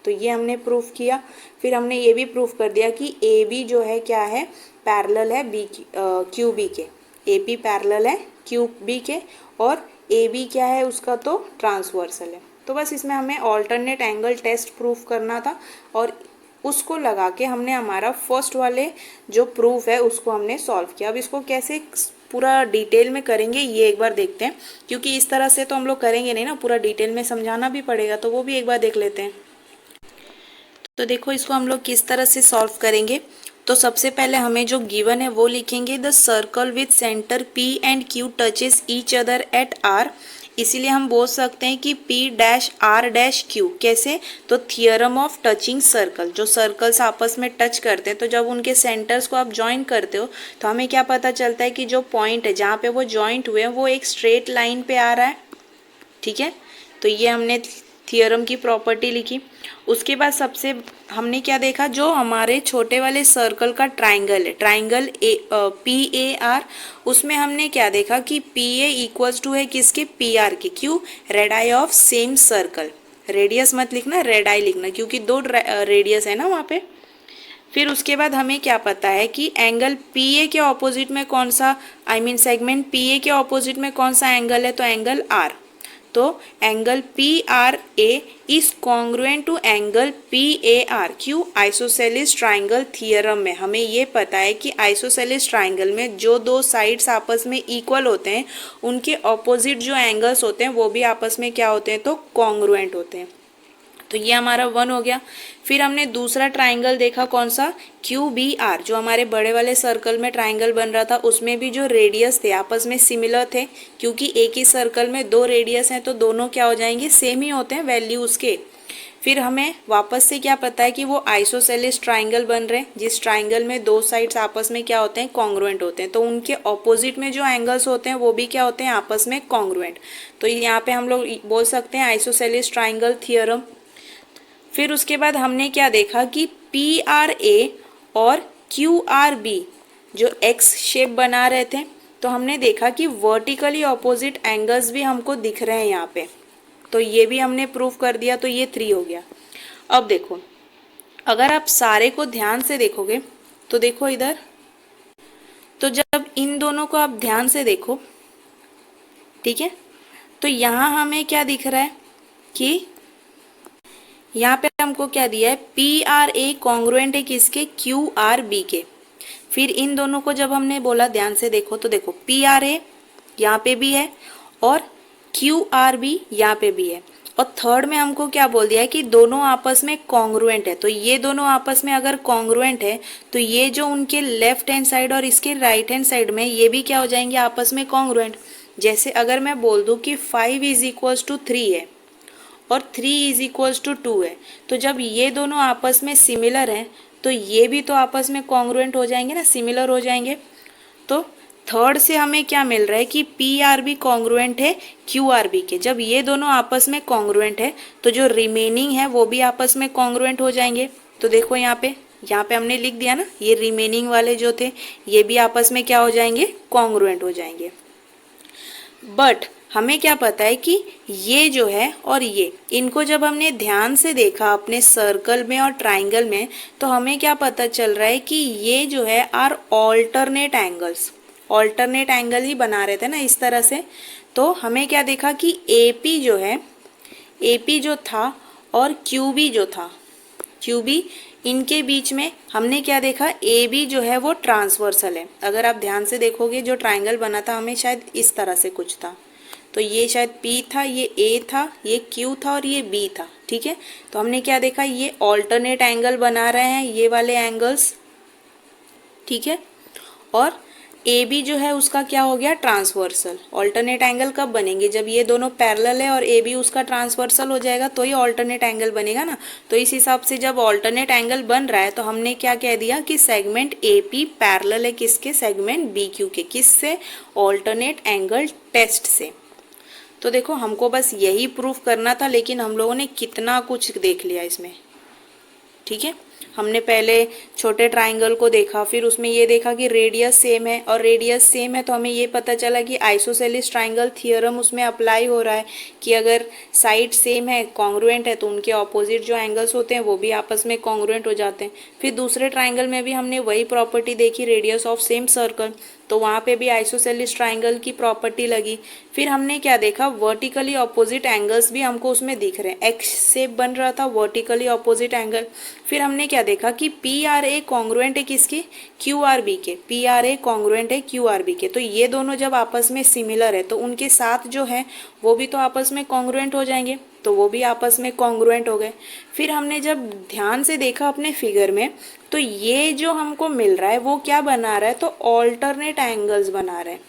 तो ये हमने प्रूफ किया। फिर हमने ये भी प्रूफ कर दिया कि ए बी जो है क्या है, पैरेलल है बी क्यू बी के। ए पी पैरेलल है क्यू बी के और ए बी क्या है उसका, तो ट्रांसवर्सल है। तो बस इसमें हमें ऑल्टरनेट एंगल टेस्ट प्रूफ करना था और उसको लगा के हमने हमारा फर्स्ट वाले जो प्रूफ है उसको हमने सॉल्व किया। अब इसको कैसे पूरा डिटेल में करेंगे ये एक बार देखते हैं, क्योंकि इस तरह से तो हम लोग करेंगे नहीं ना, पूरा डिटेल में समझाना भी पड़ेगा, तो वो भी एक बार देख लेते हैं। तो देखो इसको हम लोग किस तरह से सॉल्व करेंगे। तो सबसे पहले हमें जो गिवन है वो लिखेंगे, the circle with centre P and Q touches each other eight R। इसीलिए हम बोल सकते हैं कि P dash R dash Q। कैसे, तो थियरम ऑफ टचिंग सर्कल, जो सर्कल्स आपस में टच करते हैं तो जब उनके सेंटर्स को आप ज्वाइन करते हो तो हमें क्या पता चलता है कि जो पॉइंट है जहाँ पे वो ज्वाइंट हुए हैं वो एक स्ट्रेट लाइन पे आ रहा है, ठीक है। तो ये हमने थियरम की प्रॉपर्टी लिखी। उसके बाद सबसे हमने क्या देखा, जो हमारे छोटे वाले सर्कल का ट्राइंगल है, ट्राइंगल PAR, उसमें हमने क्या देखा कि PA इक्वल्स टू है किसके, PR के। क्यों, red I of same circle. Radius मत लिखना, रेड आई लिखना, क्योंकि दो रेडियस है ना वहाँ पे। फिर उसके बाद हमें क्या पता है कि एंगल PA के ऑपोजिट में कौन सा, सेगमेंट PA के ऑपोजिट में कौन सा एंगल है, तो एंगल R। तो angle PRA is congruent to angle PAR। क्यों, आइसोसेलिस ट्राइंगल थियरम में हमें ये पता है कि आइसोसेलिस ट्राइंगल में जो दो साइड्स आपस में इक्वल होते हैं उनके ऑपोजिट जो एंगल्स होते हैं वो भी आपस में क्या होते हैं, तो कॉन्ग्रुएंट होते हैं। तो ये हमारा 1 हो गया। फिर हमने दूसरा ट्राइंगल देखा कौन सा, QBR, जो हमारे बड़े वाले सर्कल में ट्राइंगल बन रहा था उसमें भी जो रेडियस थे आपस में सिमिलर थे, क्योंकि एक ही सर्कल में दो रेडियस हैं तो दोनों क्या हो जाएंगे, सेम ही होते हैं वैल्यूज़ के। फिर हमें वापस से क्या पता है कि वो आइसोसेलिस ट्राइंगल बन रहे हैं, जिस ट्राइंगल में दो साइड्स आपस में क्या होते हैं, कॉन्ग्रुएंट होते हैं। तो उनके ऑपोजिट में जो एंगल्स होते हैं वो भी क्या होते हैं, आपस में कॉन्ग्रुएंट। तो यहाँ पे हम लोग बोल सकते हैं आइसोसेलिस ट्राइंगल थियरम। फिर उसके बाद हमने क्या देखा कि PRA और QRB जो X शेप बना रहे थे, तो हमने देखा कि वर्टिकली ऑपोजिट एंगल्स भी हमको दिख रहे हैं यहाँ पे। तो ये भी हमने प्रूफ कर दिया, तो ये 3 हो गया। अब देखो, अगर आप सारे को ध्यान से देखोगे तो देखो इधर, तो जब इन दोनों को आप ध्यान से देखो, ठीक है, तो यहाँ हमें क्या दिख रहा है कि यहाँ पे हमको क्या दिया है, PRA कॉन्ग्रुएंट है किसके, QRB के। फिर इन दोनों को जब हमने बोला ध्यान से देखो, तो देखो PRA यहाँ पे भी है और QRB यहाँ पे भी है, और थर्ड में हमको क्या बोल दिया है कि दोनों आपस में कॉन्ग्रुएंट है। तो ये दोनों आपस में अगर कॉन्ग्रुएंट है तो ये जो उनके लेफ्ट हैंड साइड और इसके राइट हैंड साइड में ये भी क्या हो जाएंगे, आपस में कॉन्ग्रुएंट। जैसे अगर मैं बोल दूँ कि 5 इज इक्वल्स टू 3 है और 3 इज इक्वल्स टू 2 है, तो जब ये दोनों आपस में सिमिलर हैं तो ये भी तो आपस में कॉन्ग्रुएंट हो जाएंगे ना, सिमिलर हो जाएंगे। तो थर्ड से हमें क्या मिल रहा है कि PRB कॉन्ग्रुएंट है QRB के। जब ये दोनों आपस में कॉन्ग्रुएंट है तो जो रिमेनिंग है वो भी आपस में कॉन्ग्रुएंट हो जाएंगे। तो देखो यहाँ पे हमने लिख दिया ना, ये रिमेनिंग वाले जो थे ये भी आपस में क्या हो जाएंगे, कॉन्ग्रुएंट हो जाएंगे। बट हमें क्या पता है कि ये जो है और ये, इनको जब हमने ध्यान से देखा अपने सर्कल में और ट्राइंगल में, तो हमें क्या पता चल रहा है कि ये जो है are alternate angles. Alternate angle ही बना रहे थे ना इस तरह से। तो हमें क्या देखा कि AP जो है, AP जो था और QB जो था, QB, इनके बीच में हमने क्या देखा, AB जो है वो ट्रांसवर्सल है। अगर आप ध्यान से देखोगे जो ट्राइंगल बना था हमें शायद इस तरह से कुछ था, तो ये शायद P था, ये A था, ये Q था और ये B था, ठीक है। तो हमने क्या देखा, ये ऑल्टरनेट एंगल बना रहे हैं ये वाले एंगल्स, ठीक है। और ए बी जो है उसका क्या हो गया, ट्रांसवर्सल। ऑल्टरनेट एंगल कब बनेंगे, जब ये दोनों पैरेलल है और ए बी उसका ट्रांसवर्सल हो जाएगा तो ही ऑल्टरनेट एंगल बनेगा ना। तो इस हिसाब से जब ऑल्टरनेट एंगल बन रहा है तो हमने क्या कह दिया कि सेगमेंट ए पी पैरेलल है किसके, सेगमेंट बी क्यू के। किससे, ऑल्टरनेट एंगल टेस्ट से। तो देखो हमको बस यही प्रूफ करना था, लेकिन हम लोगों ने कितना कुछ देख लिया इसमें। ठीक है, हमने पहले छोटे ट्राइंगल को देखा, फिर उसमें ये देखा कि रेडियस सेम है, और रेडियस सेम है तो हमें ये पता चला कि आइसोसेलेस ट्राइंगल थियरम उसमें अप्लाई हो रहा है कि अगर साइड सेम है, कॉन्ग्रुएंट है, तो उनके ऑपोजिट जो एंगल्स होते हैं वो भी आपस में कॉन्ग्रुएंट हो जाते हैं। फिर दूसरे ट्राइंगल में भी हमने वही प्रॉपर्टी देखी, रेडियस ऑफ सेम सर्कल, तो वहाँ पे भी आइसोसेलेस ट्राइंगल की प्रॉपर्टी लगी। फिर हमने क्या देखा, वर्टिकली ऑपोजिट एंगल्स भी हमको उसमें दिख रहे हैं, एक्स शेप बन रहा था वर्टिकली ऑपोजिट एंगल। फिर हमने क्या देखा कि पी आर ए कॉन्ग्रुएंट है किसके, क्यू आर बी के। पी आर ए कॉन्ग्रुएंट है क्यू आर बी के, तो ये दोनों जब आपस में सिमिलर है तो उनके साथ जो है वो भी तो आपस में कॉन्ग्रुएंट हो जाएंगे, तो वो भी आपस में कॉन्ग्रुएंट हो गए। फिर हमने जब ध्यान से देखा अपने फिगर में, तो ये जो हमको मिल रहा है वो क्या बना रहा है, तो ऑल्टरनेट एंगल्स बना रहे हैं।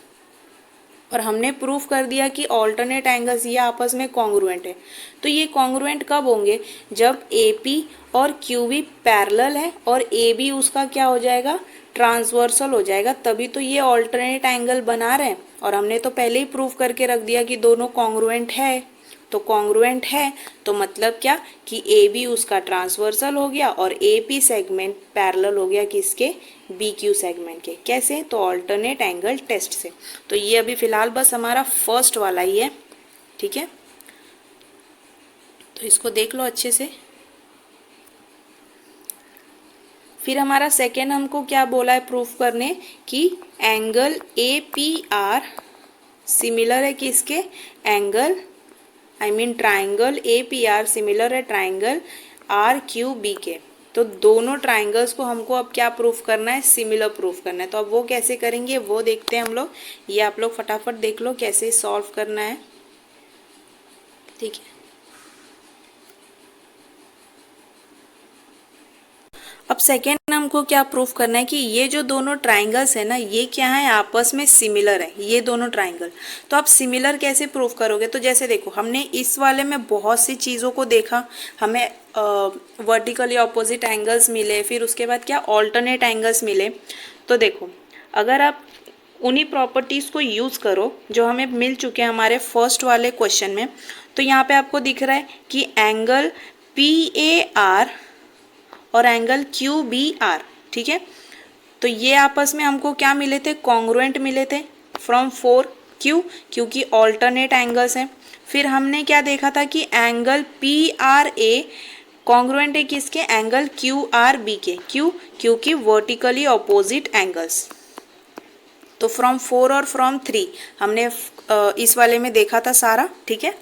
और हमने प्रूफ कर दिया कि ऑल्टरनेट एंगल्स ये आपस में कॉन्ग्रुएंट है। तो ये कॉन्ग्रुएंट कब होंगे, जब ए पी और क्यू बी पैरेलल है और ए बी उसका क्या हो जाएगा, ट्रांसवर्सल हो जाएगा, तभी तो ये ऑल्टरनेट एंगल बना रहे हैं। और हमने तो पहले ही प्रूफ करके रख दिया कि दोनों कॉन्ग्रुएंट है, तो कॉन्ग्रुएंट है तो मतलब क्या कि ए बी उसका ट्रांसवर्सल हो गया और ए पी सेगमेंट पैरेलल हो गया किसके, बी क्यू सेगमेंट के। कैसे, तो ऑल्टरनेट एंगल टेस्ट से। तो ये अभी फिलहाल बस हमारा फर्स्ट वाला ही है। ठीक है, तो इसको देख लो अच्छे से। फिर हमारा सेकेंड हमको क्या बोला है प्रूफ करने, कि angle A P are similar है किसके, angle triangle A P are similar है ट्राइंगल आर क्यू बी के। तो दोनों ट्राइंगल्स को हमको अब क्या प्रूफ करना है, सिमिलर प्रूफ करना है। तो अब वो कैसे करेंगे वो देखते हैं हम लोग। ये आप लोग फटाफट देख लो कैसे सॉल्व करना है। ठीक है, अब सेकेंड हमको क्या प्रूफ करना है कि ये जो दोनों ट्राइंगल्स है ना, ये क्या है, आपस में सिमिलर है ये दोनों ट्राइंगल। तो आप सिमिलर कैसे प्रूफ करोगे, तो जैसे देखो हमने इस वाले में बहुत सी चीज़ों को देखा, हमें वर्टिकली ऑपोजिट एंगल्स मिले, फिर उसके बाद क्या ऑल्टरनेट एंगल्स मिले। तो देखो अगर आप उन्हीं प्रॉपर्टीज़ को यूज़ करो जो हमें मिल चुके हैं हमारे फर्स्ट वाले क्वेश्चन में, तो यहाँ पे आपको दिख रहा है कि एंगल पी ए आर और एंगल क्यू बी आर, ठीक है, तो ये आपस में हमको क्या मिले थे, कॉन्ग्रुएंट मिले थे फ्रॉम 4 क्यू, क्योंकि ऑल्टरनेट एंगल्स हैं। फिर हमने क्या देखा था कि एंगल पी आर ए कॉन्ग्रुएंट है किसके, एंगल क्यू आर बी के। क्यों, क्योंकि वर्टिकली ऑपोजिट एंगल्स। तो फ्रॉम 4 और फ्रॉम 3 हमने इस वाले में देखा था सारा। ठीक है,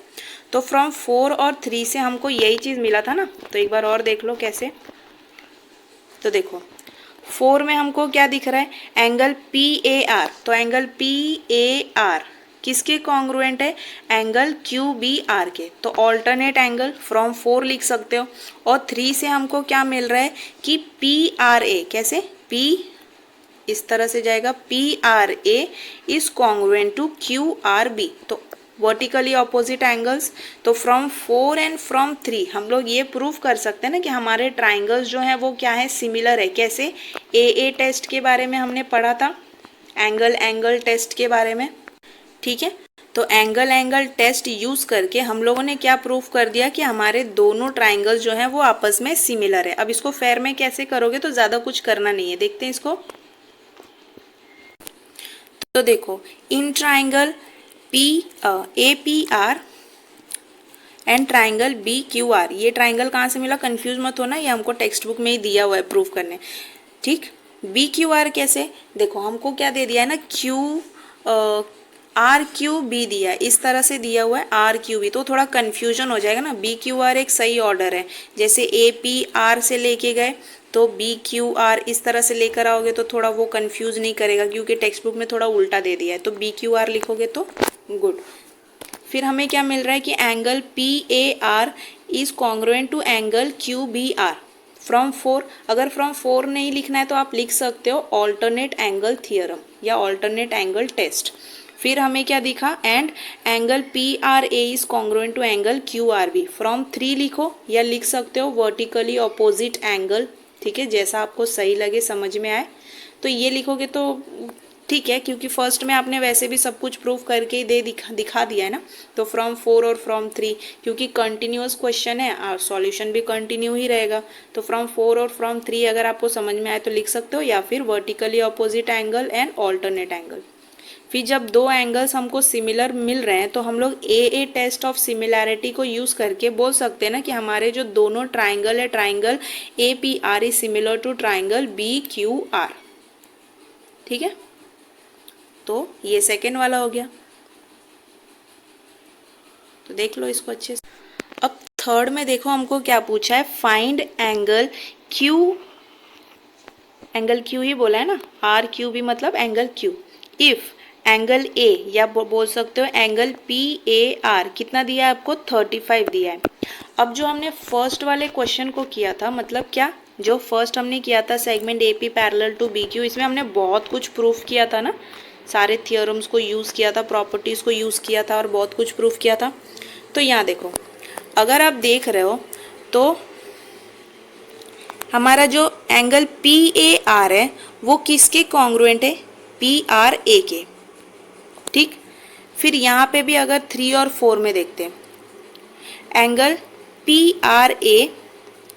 तो फ्रॉम 4 और 3 से हमको यही चीज़ मिला था ना। तो एक बार और देख लो कैसे। तो देखो 4 में हमको क्या दिख रहा है, एंगल पी ए आर। तो एंगल पी ए आर किसके कॉन्ग्रुएंट है, एंगल क्यू बी आर के। तो ऑल्टरनेट एंगल फ्रॉम 4 लिख सकते हो। और 3 से हमको क्या मिल रहा है कि पी आर ए, कैसे, पी इस तरह से जाएगा, P R A is congruent to Q R B. तो वर्टिकली ऑपोजिट एंगल्स। तो फ्रॉम 4 एंड फ्रॉम 3 हम लोग ये प्रूव कर सकते हैं ना कि हमारे ट्राइंगल्स जो हैं वो क्या है, सिमिलर है। कैसे, ए टेस्ट के बारे में हमने पढ़ा था, एंगल टेस्ट के बारे में। ठीक है, तो एंगल टेस्ट यूज़ करके हम लोगों ने क्या प्रूफ कर दिया कि हमारे दोनों ट्राइंगल्स जो हैं वो आपस में सिमिलर है। अब इसको फेयर में कैसे करोगे, तो ज़्यादा कुछ करना नहीं है, देखते हैं इसको। तो देखो in triangle A P R and triangle B Q R, ये ट्राइंगल कहाँ से मिला, कंफ्यूज मत होना, ये हमको टेक्स्ट बुक में ही दिया हुआ है प्रूफ करने। ठीक, बी क्यू आर कैसे, देखो हमको क्या दे दिया है ना, क्यू आर क्यू बी दिया है, इस तरह से दिया हुआ है आर क्यू बी, तो थोड़ा कन्फ्यूजन हो जाएगा ना। बी क्यू आर एक सही ऑर्डर है, जैसे ए पी आर से लेके गए तो बी क्यू आर इस तरह से लेकर आओगे तो थोड़ा वो कंफ्यूज नहीं करेगा, क्योंकि टेक्स्ट बुक में थोड़ा उल्टा दे दिया है। तो बी क्यू आर लिखोगे तो गुड। फिर हमें क्या मिल रहा है कि angle P A R is congruent to angle Q B R from 4, अगर फ्रॉम 4 नहीं लिखना है तो आप लिख सकते हो ऑल्टरनेट एंगल थियरम या ऑल्टरनेट एंगल टेस्ट। फिर हमें क्या दिखा, and angle P R A is congruent to angle Q R B. From 3 लिखो या लिख सकते हो वर्टिकली अपोजिट एंगल, ठीक है, जैसा आपको सही लगे समझ में आए तो ये लिखोगे तो ठीक है, क्योंकि फर्स्ट में आपने वैसे भी सब कुछ प्रूफ करके ही दिखा दिया है ना। तो फ्रॉम 4 और फ्रॉम 3 क्योंकि कंटिन्यूअस क्वेश्चन है और सॉल्यूशन भी कंटिन्यू ही रहेगा, तो फ्रॉम 4 और फ्रॉम 3 अगर आपको समझ में आए तो लिख सकते हो, या फिर vertically opposite angle and alternate angle. फिर जब दो एंगल्स हमको सिमिलर मिल रहे हैं तो हम लोग ए टेस्ट ऑफ सिमिलैरिटी को यूज़ करके बोल सकते हैं ना कि हमारे जो दोनों ट्राइंगल है, triangle A P R is similar to triangle B Q R, ठीक है। तो ये सेकेंड वाला हो गया, तो देख लो इसको अच्छे से। अब थर्ड में देखो हमको क्या पूछा है, find angle Q, angle Q ही बोला है ना, आर क्यू भी मतलब angle Q, if angle A या बोल सकते हो एंगल पी ए आर कितना दिया है आपको, 35 दिया है। अब जो हमने फर्स्ट वाले क्वेश्चन को किया था, मतलब क्या, जो फर्स्ट हमने किया था segment A P parallel to B Q, इसमें हमने बहुत कुछ प्रूफ किया था ना, सारे थियोरम्स को यूज़ किया था, प्रॉपर्टीज़ को यूज़ किया था और बहुत कुछ प्रूफ किया था। तो यहाँ देखो, अगर आप देख रहे हो तो हमारा जो एंगल पी ए आर है वो किसके कॉन्ग्रुएंट है, पी आर ए के, ठीक। फिर यहाँ पे भी अगर 3 और 4 में देखते हैं, एंगल पी आर ए,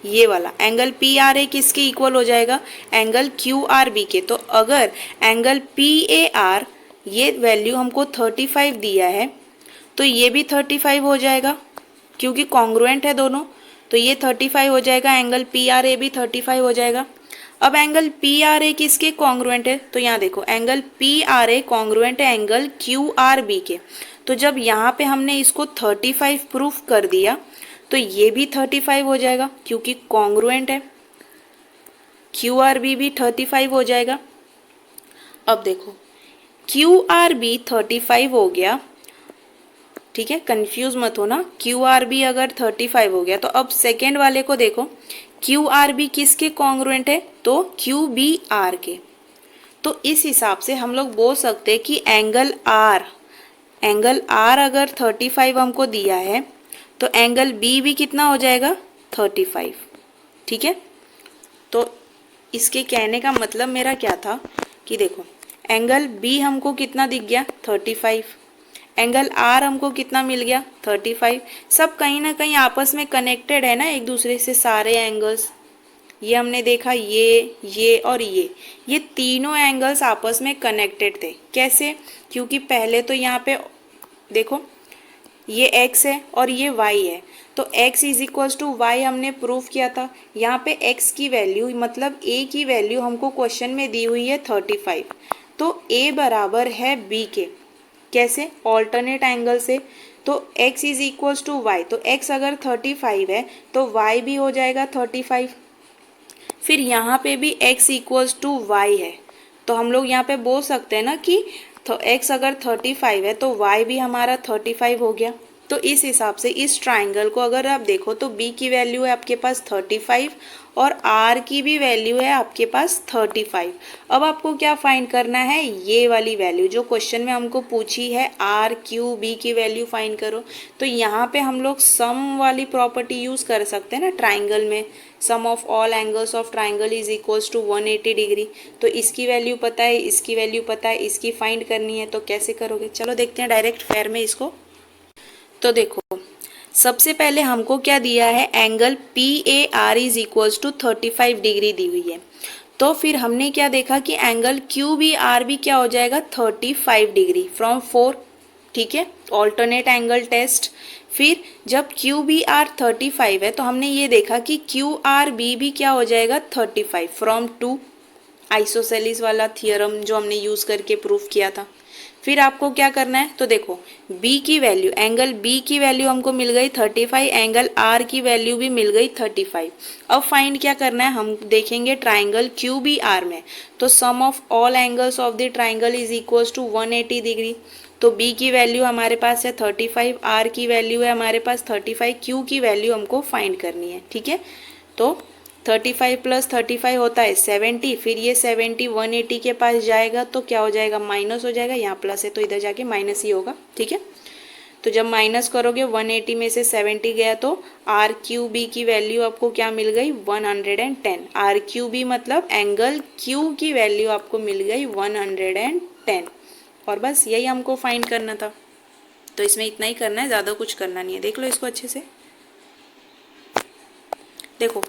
ये वाला एंगल पी आर ए किसके इक्वल हो जाएगा, एंगल क्यू आर बी के। तो अगर एंगल पी ए आर ये वैल्यू हमको 35 दिया है तो ये भी 35 हो जाएगा, क्योंकि कॉन्ग्रुएंट है दोनों, तो ये 35 हो जाएगा, एंगल पी आर ए भी 35 हो जाएगा। अब एंगल पी आर ए किसके कॉन्ग्रुएंट है, तो यहाँ देखो एंगल पी आर ए कॉन्ग्रुएंट है एंगल क्यू आर बी के। तो जब यहाँ पे हमने इसको 35 प्रूफ कर दिया तो ये भी 35 हो जाएगा, क्योंकि कॉन्ग्रुएंट है, क्यू आर बी भी 35 हो जाएगा। अब देखो क्यू आर बी 35 हो गया, ठीक है, कंफ्यूज मत हो ना, क्यू आर बी अगर 35 हो गया तो अब सेकेंड वाले को देखो, क्यू आर बी किसके कॉन्ग्रुएंट है, तो क्यू बी आर के। तो इस हिसाब से हम लोग बोल सकते हैं कि एंगल आर अगर 35 हमको दिया है तो एंगल बी भी कितना हो जाएगा, 35, ठीक है। तो इसके कहने का मतलब मेरा क्या था कि देखो एंगल बी हमको कितना दिख गया, 35, एंगल आर हमको कितना मिल गया, 35। सब कहीं ना कहीं आपस में कनेक्टेड है ना एक दूसरे से, सारे एंगल्स, ये हमने देखा, ये और ये तीनों एंगल्स आपस में कनेक्टेड थे। कैसे, क्योंकि पहले तो यहाँ पे देखो ये x है और ये y है, तो x is equals to y हमने प्रूफ किया था। यहाँ पे x की वैल्यू मतलब a की वैल्यू हमको क्वेश्चन में दी हुई है 35, तो a बराबर है b के। कैसे, ऑल्टरनेट एंगल से। तो x is equals to y, तो x अगर 35 है तो y भी हो जाएगा 35। फिर यहाँ पे भी x इक्वल्स टू वाई है, तो हम लोग यहाँ पे बोल सकते हैं ना कि तो x अगर 35 है तो y भी हमारा 35 हो गया। तो इस हिसाब से इस ट्राइंगल को अगर आप देखो तो b की वैल्यू है आपके पास 35 और r की भी वैल्यू है आपके पास 35। अब आपको क्या फाइंड करना है, ये वाली वैल्यू जो क्वेश्चन में हमको पूछी है, r q b की वैल्यू फाइंड करो। तो यहाँ पे हम लोग सम वाली प्रॉपर्टी यूज़ कर सकते हैं ना ट्राइंगल में, sum of all angles of triangle is equals to 180 degree. तो इसकी वैल्यू पता है, इसकी वैल्यू पता है, इसकी फाइंड करनी है, तो कैसे करोगे, चलो देखते हैं डायरेक्ट फेयर में इसको। तो देखो सबसे पहले हमको क्या दिया है, angle P A R is equals to 35 degree दी हुई है। तो फिर हमने क्या देखा कि एंगल क्यू बी आर भी क्या हो जाएगा, 35 डिग्री फ्रॉम 4, ठीक है, ऑल्टरनेट एंगल टेस्ट। फिर जब क्यू बी आर 35 है तो हमने ये देखा कि क्यू आर बी भी क्या हो जाएगा 35 फ्रॉम 2, आइसोसेलिस वाला थियरम जो हमने यूज़ करके प्रूफ किया था। फिर आपको क्या करना है, तो देखो b की वैल्यू, एंगल b की वैल्यू हमको मिल गई 35, एंगल r की वैल्यू भी मिल गई 35। अब फाइंड क्या करना है, हम देखेंगे ट्राइंगल क्यू बी आर में, तो sum of all angles of the triangle is equals to 180 degree. तो b की वैल्यू हमारे पास है 35, r की वैल्यू है हमारे पास 35, q की वैल्यू हमको फाइंड करनी है, ठीक है। तो 35 प्लस 35 होता है 70, फिर ये 70 180 के पास जाएगा तो क्या हो जाएगा, माइनस हो जाएगा। यहाँ प्लस है तो इधर जाके माइनस ही होगा, ठीक है। तो जब माइनस करोगे 180 में से 70 गया तो आर क्यू बी की वैल्यू आपको क्या मिल गई, 110। आर क्यू बी मतलब एंगल क्यू की वैल्यू आपको मिल गई 110। और बस यही हमको फाइंड करना था। तो इसमें इतना ही करना है, ज़्यादा कुछ करना नहीं है। देख लो इसको अच्छे से। देखो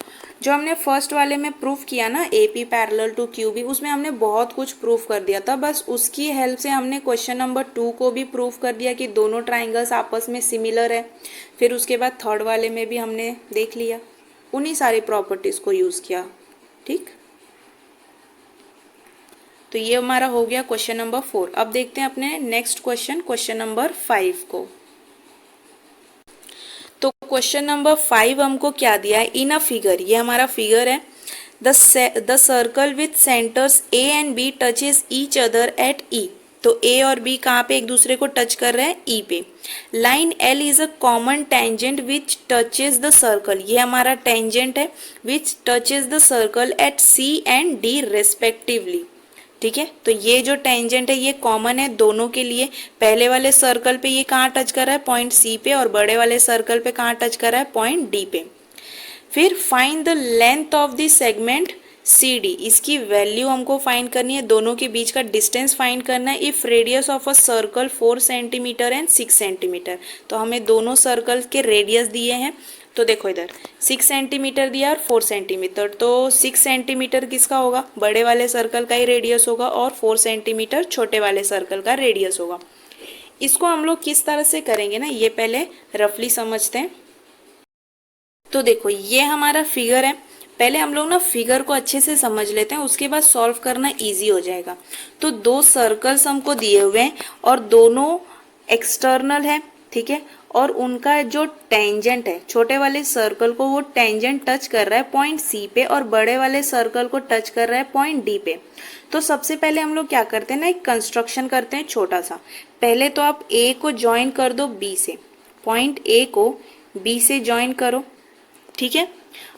जो हमने फर्स्ट वाले में प्रूफ किया ना A P parallel to Q B, उसमें हमने बहुत कुछ प्रूफ कर दिया था। बस उसकी हेल्प से हमने क्वेश्चन नंबर 2 को भी प्रूफ कर दिया कि दोनों ट्राइंगल्स आपस में सिमिलर है। फिर उसके बाद थर्ड वाले में भी हमने देख लिया, उन्हीं सारी प्रॉपर्टीज़ को यूज़ किया, ठीक। तो ये हमारा हो गया क्वेश्चन नंबर 4। अब देखते हैं अपने नेक्स्ट क्वेश्चन, क्वेश्चन नंबर 5 को। तो क्वेश्चन नंबर 5 हमको क्या दिया है, इन अ फिगर, ये हमारा फिगर है। The circle with centres A and B touches each other at E. तो ए और बी कहाँ पे एक दूसरे को टच कर रहे हैं, ई पे। Line L is a common tangent which touches the circle, ये हमारा टेंजेंट है which touches the circle at C and D respectively, ठीक है। तो ये जो टेंजेंट है ये कॉमन है दोनों के लिए। पहले वाले सर्कल पे ये कहाँ टच कर रहा है, पॉइंट सी पे, और बड़े वाले सर्कल पे कहाँ टच कर रहा है, पॉइंट डी पे। फिर find the length of the segment C D, इसकी वैल्यू हमको फाइंड करनी है, दोनों के बीच का डिस्टेंस फाइंड करना है। If radius of a circle 4 centimetre and 6 centimetre, तो हमें दोनों सर्कल के रेडियस दिए हैं। तो देखो इधर 6 सेंटीमीटर दिया और 4 सेंटीमीटर, तो 6 सेंटीमीटर किसका होगा, बड़े वाले सर्कल का ही रेडियस होगा, और 4 सेंटीमीटर छोटे वाले सर्कल का रेडियस होगा। इसको हम लोग किस तरह से करेंगे ना, ये पहले रफली समझते हैं। तो देखो ये हमारा फिगर है, पहले हम लोग ना फिगर को अच्छे से समझ लेते हैं, उसके बाद सॉल्व करना इजी हो जाएगा। तो दो सर्कल्स हमको दिए हुए हैं और दोनों एक्सटर्नल है, ठीक है, और उनका जो टेंजेंट है, छोटे वाले सर्कल को वो टेंजेंट टच कर रहा है पॉइंट सी पे, और बड़े वाले सर्कल को टच कर रहा है पॉइंट डी पे। तो सबसे पहले हम लोग क्या करते हैं ना, एक कंस्ट्रक्शन करते हैं छोटा सा। पहले तो आप ए को ज्वाइन कर दो बी से, पॉइंट ए को बी से ज्वाइन करो, ठीक है।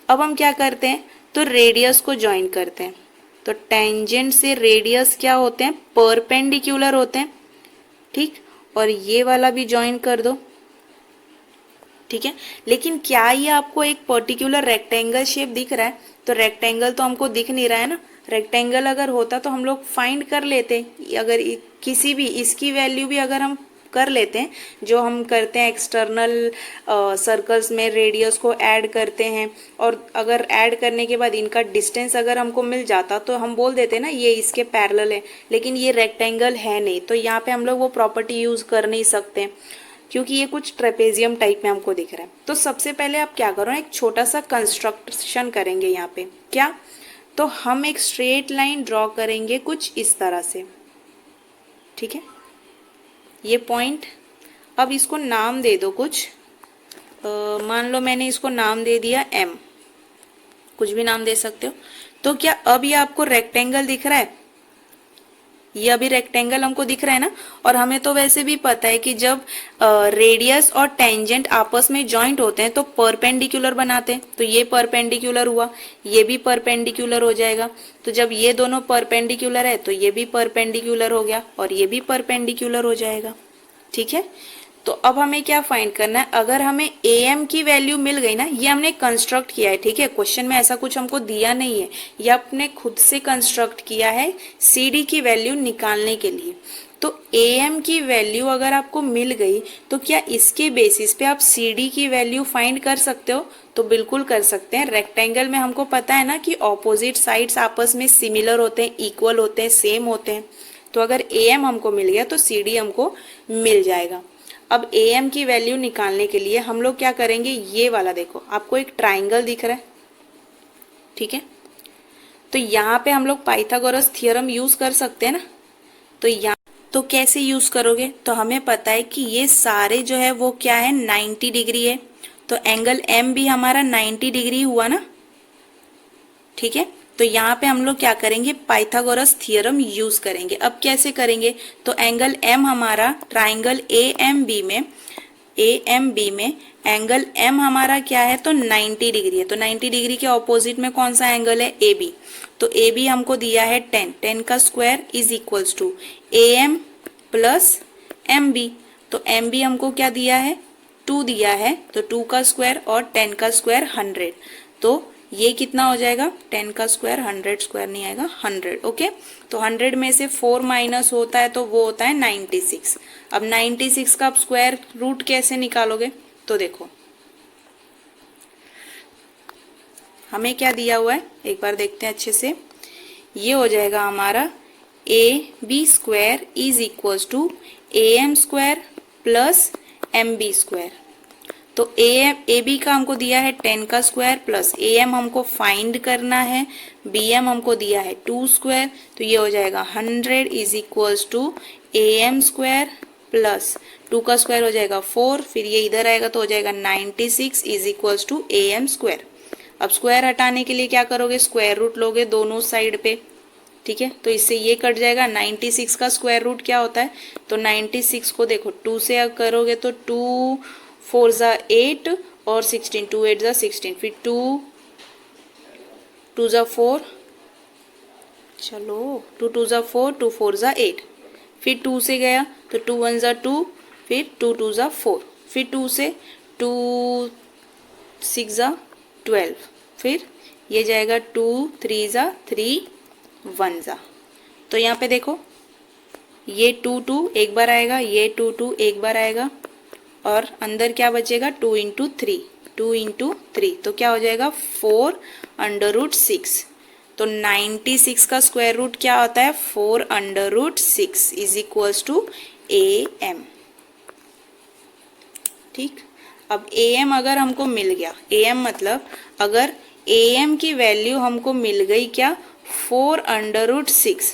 अब हम क्या करते हैं, तो रेडियस को ज्वाइन करते हैं। तो टेंजेंट से रेडियस क्या होते हैं, परपेंडिकुलर होते हैं, ठीक। और ये वाला भी ज्वाइन कर दो, ठीक है। लेकिन क्या ये आपको एक पर्टिकुलर रेक्टेंगल शेप दिख रहा है, तो रेक्टेंगल तो हमको दिख नहीं रहा है ना। रेक्टेंगल अगर होता तो हम लोग फाइंड कर लेते, अगर किसी भी इसकी वैल्यू भी अगर हम कर लेते हैं, जो हम करते हैं एक्सटर्नल सर्कल्स में रेडियस को ऐड करते हैं, और अगर ऐड करने के बाद इनका डिस्टेंस अगर हमको मिल जाता तो हम बोल देते ना ये इसके पैरेलल है। लेकिन ये रेक्टेंगल है नहीं, तो यहाँ पे हम लोग वो प्रॉपर्टी यूज़ कर नहीं सकते क्योंकि ये कुछ ट्रेपेजियम टाइप में हमको दिख रहा है। तो सबसे पहले आप क्या करो, एक छोटा सा कंस्ट्रक्शन करेंगे यहाँ पे। क्या, तो हम एक स्ट्रेट लाइन ड्रॉ करेंगे कुछ इस तरह से, ठीक है। ये पॉइंट, अब इसको नाम दे दो कुछ, मान लो मैंने इसको नाम दे दिया एम, कुछ भी नाम दे सकते हो। तो क्या अब ये आपको रेक्टेंगल दिख रहा है, ये अभी रेक्टेंगल हमको दिख रहा है ना। और हमें तो वैसे भी पता है कि जब रेडियस और टेंजेंट आपस में जॉइंट होते हैं तो परपेंडिकुलर बनाते हैं। तो ये परपेंडिकुलर हुआ, ये भी परपेंडिकुलर हो जाएगा। तो जब ये दोनों परपेंडिकुलर है तो ये भी परपेंडिकुलर हो गया और ये भी परपेंडिकुलर हो जाएगा, ठीक है। तो अब हमें क्या फाइंड करना है, अगर हमें AM की वैल्यू मिल गई ना, ये हमने कंस्ट्रक्ट किया है, ठीक है। क्वेश्चन में ऐसा कुछ हमको दिया नहीं है, ये आपने खुद से कंस्ट्रक्ट किया है CD की वैल्यू निकालने के लिए। तो AM की वैल्यू अगर आपको मिल गई तो क्या इसके बेसिस पे आप CD की वैल्यू फाइंड कर सकते हो, तो बिल्कुल कर सकते हैं। रेक्टेंगल में हमको पता है ना कि ऑपोजिट साइड्स आपस में सिमिलर होते हैं, इक्वल होते हैं, सेम होते हैं। तो अगर AM हमको मिल गया तो CD हमको मिल जाएगा। अब AM की वैल्यू निकालने के लिए हम लोग क्या करेंगे, ये वाला देखो आपको एक ट्राइंगल दिख रहा है, ठीक है। तो यहाँ पे हम लोग पाइथागोरस थ्योरम यूज कर सकते हैं ना। तो यहाँ तो कैसे यूज करोगे, तो हमें पता है कि ये सारे जो है वो क्या है, 90 डिग्री है। तो एंगल M भी हमारा 90 डिग्री हुआ ना, ठीक है। तो यहाँ पे हम लोग क्या करेंगे, पाइथागोरस थ्योरम यूज करेंगे। अब कैसे करेंगे, तो एंगल M हमारा ट्राइंगल AMB में AMB में एंगल M हमारा क्या है, तो 90 डिग्री है। तो 90 डिग्री के ऑपोजिट में कौन सा एंगल है, AB। तो AB हमको दिया है 10, 10 का square is equals to AM plus MB। तो MB हमको क्या दिया है, 2 दिया है, तो 2 का स्क्वायर और 10 का स्क्वायर 100। तो ये कितना हो जाएगा, 10 का स्क्वायर 100 स्क्वायर नहीं आएगा 100। ओके, तो 100 में से 4 माइनस होता है तो वो होता है 96। अब 96 का आप स्क्वायर रूट कैसे निकालोगे, तो देखो हमें क्या दिया हुआ है, एक बार देखते हैं अच्छे से। ये हो जाएगा हमारा AB square is equals to AM square plus MB square. तो AB का हमको दिया है 10 का स्क्वायर प्लस AM हमको फाइंड करना है, BM हमको दिया है 2 स्क्वायर। तो ये हो जाएगा 100 is equals to AM square plus 2 का स्क्वायर हो जाएगा 4, फिर ये इधर आएगा तो हो जाएगा 96 is equals to AM square. अब स्क्वायर हटाने के लिए क्या करोगे, स्क्वायर रूट लोगे दोनों साइड पे, ठीक है। तो इससे ये कट जाएगा। 96 का स्क्वायर रूट क्या होता है, तो 96 को देखो 2 से करोगे तो 2 4 ज़ा 8 और 16, 2 8 ज़ा 16, फिर 2 2 ज़ा 4, चलो 2 2 ज़ा 4, 2 4 ज़ा 8, फिर 2 से गया तो 2 1 ज़ा 2, फिर 2 2 ज़ा 4, फिर 2 से 2 6 ज़ा 12, फिर ये जाएगा 2 3 ज़ा 3 1 ज़ा। तो यहाँ पे देखो ये 2 2 एक बार आएगा, ये 2 2 एक बार आएगा, और अंदर क्या बचेगा 2 इंटू 3, 2 इंटू 3, तो क्या हो जाएगा 4 अंडर रूट 6। तो 96 का स्क्वायर रूट क्या होता है, 4 under root 6 is equals to AM। ठीक, अब AM अगर हमको मिल गया, AM मतलब अगर AM की वैल्यू हमको मिल गई क्या, 4 अंडर रूट 6,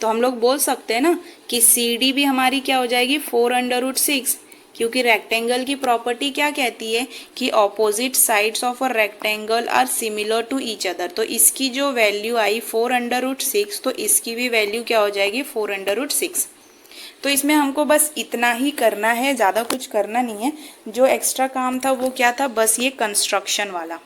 तो हम लोग बोल सकते हैं ना कि CD भी हमारी क्या हो जाएगी 4 अंडर रूट 6, क्योंकि रेक्टेंगल की प्रॉपर्टी क्या कहती है कि opposite sides of a rectangle are similar to each other. तो इसकी जो वैल्यू आई 4 अंडर रूट 6, तो इसकी भी वैल्यू क्या हो जाएगी 4 अंडर रूट 6। तो इसमें हमको बस इतना ही करना है, ज़्यादा कुछ करना नहीं है। जो एक्स्ट्रा काम था वो क्या था, बस ये कंस्ट्रक्शन वाला,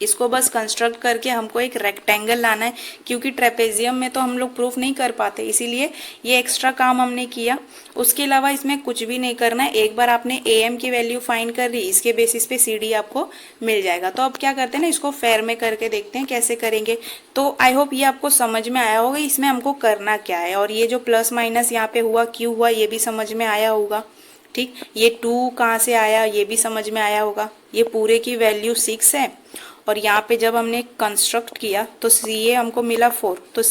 इसको बस कंस्ट्रक्ट करके हमको एक रेक्टेंगल लाना है, क्योंकि ट्रेपेजियम में तो हम लोग प्रूफ नहीं कर पाते, इसीलिए ये एक्स्ट्रा काम हमने किया। उसके अलावा इसमें कुछ भी नहीं करना है। एक बार आपने AM की वैल्यू फाइंड कर ली, इसके बेसिस पे CD आपको मिल जाएगा। तो अब क्या करते हैं ना, इसको फेयर में करके देखते हैं कैसे करेंगे। तो आई होप ये आपको समझ में आया होगा इसमें हमको करना क्या है, और ये जो प्लस माइनस यहाँ पे हुआ क्यों हुआ ये भी समझ में आया होगा। ठीक, ये 2 कहाँ से आया ये भी समझ में आया होगा। ये पूरे की वैल्यू 6 है, और यहाँ पे जब हमने कंस्ट्रक्ट किया तो CA हमको मिला 4, तो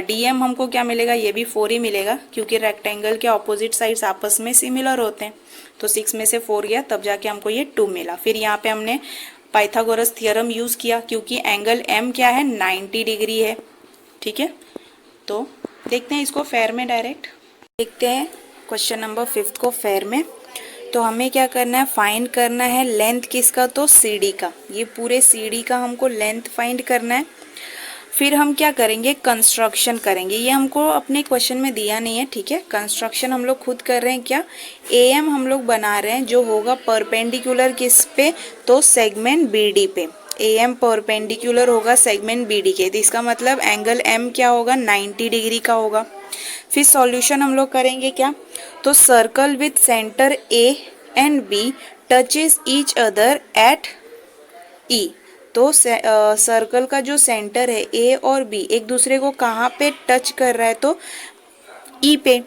DM हमको क्या मिलेगा, ये भी 4 ही मिलेगा, क्योंकि रेक्टेंगल के ऑपोजिट साइड्स आपस में सिमिलर होते हैं। तो 6 में से 4 गया, तब जाके हमको ये 2 मिला। फिर यहाँ पे हमने पाइथागोरस थ्योरम यूज़ किया, क्योंकि एंगल M क्या है 90 डिग्री है। ठीक है, तो देखते हैं इसको फेयर में डायरेक्ट देखते हैं क्वेश्चन नंबर 5 को फेयर में। तो हमें क्या करना है, फाइंड करना है लेंथ किसका, तो CD का। ये पूरे CD का हमको लेंथ फाइंड करना है। फिर हम क्या करेंगे, कंस्ट्रक्शन करेंगे। ये हमको अपने क्वेश्चन में दिया नहीं है, ठीक है। कंस्ट्रक्शन हम लोग खुद कर रहे हैं। क्या, AM हम लोग बना रहे हैं जो होगा परपेंडिकुलर किस पे, तो सेगमेंट BD पे। AM परपेंडिकुलर होगा सेगमेंट BD के, तो इसका मतलब एंगल M क्या होगा 90 डिग्री का होगा। फिर सॉल्यूशन हम लोग करेंगे क्या, तो circle with centre A and B touches each other eight E। तो सर्कल का जो सेंटर है A और B एक दूसरे को कहाँ पे टच कर रहा है, तो E पे।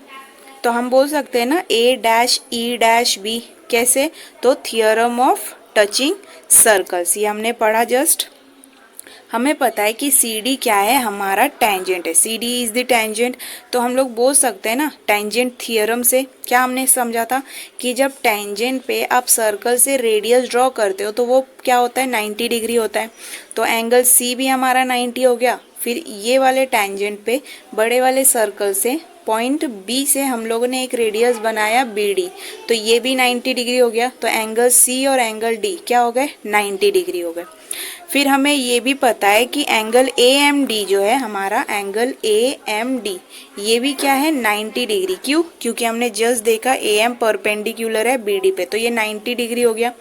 तो हम बोल सकते हैं ना A dash E dash B, कैसे, तो थियरम ऑफ टचिंग सर्कल्स, ये हमने पढ़ा जस्ट। हमें पता है कि CD क्या है, हमारा टेंजेंट है। CD इज द टेंजेंट, तो हम लोग बोल सकते हैं ना टेंजेंट थियरम से। क्या हमने समझा था कि जब टेंजेंट पे आप सर्कल से रेडियस ड्रॉ करते हो तो वो क्या होता है 90 डिग्री होता है। तो एंगल C भी हमारा 90 हो गया। फिर ये वाले टेंजेंट पे बड़े वाले सर्कल से पॉइंट B से हम लोगों ने एक रेडियस बनाया BD, तो ये भी 90 डिग्री हो गया। तो एंगल C और एंगल D क्या हो गए 90 डिग्री हो गए। फिर हमें ये भी पता है कि एंगल AMD जो है हमारा एंगल AMD ये भी क्या है 90 डिग्री। क्यों? क्योंकि हमने जस्ट देखा AM परपेंडिकुलर है BD पे, तो ये 90 डिग्री हो गया।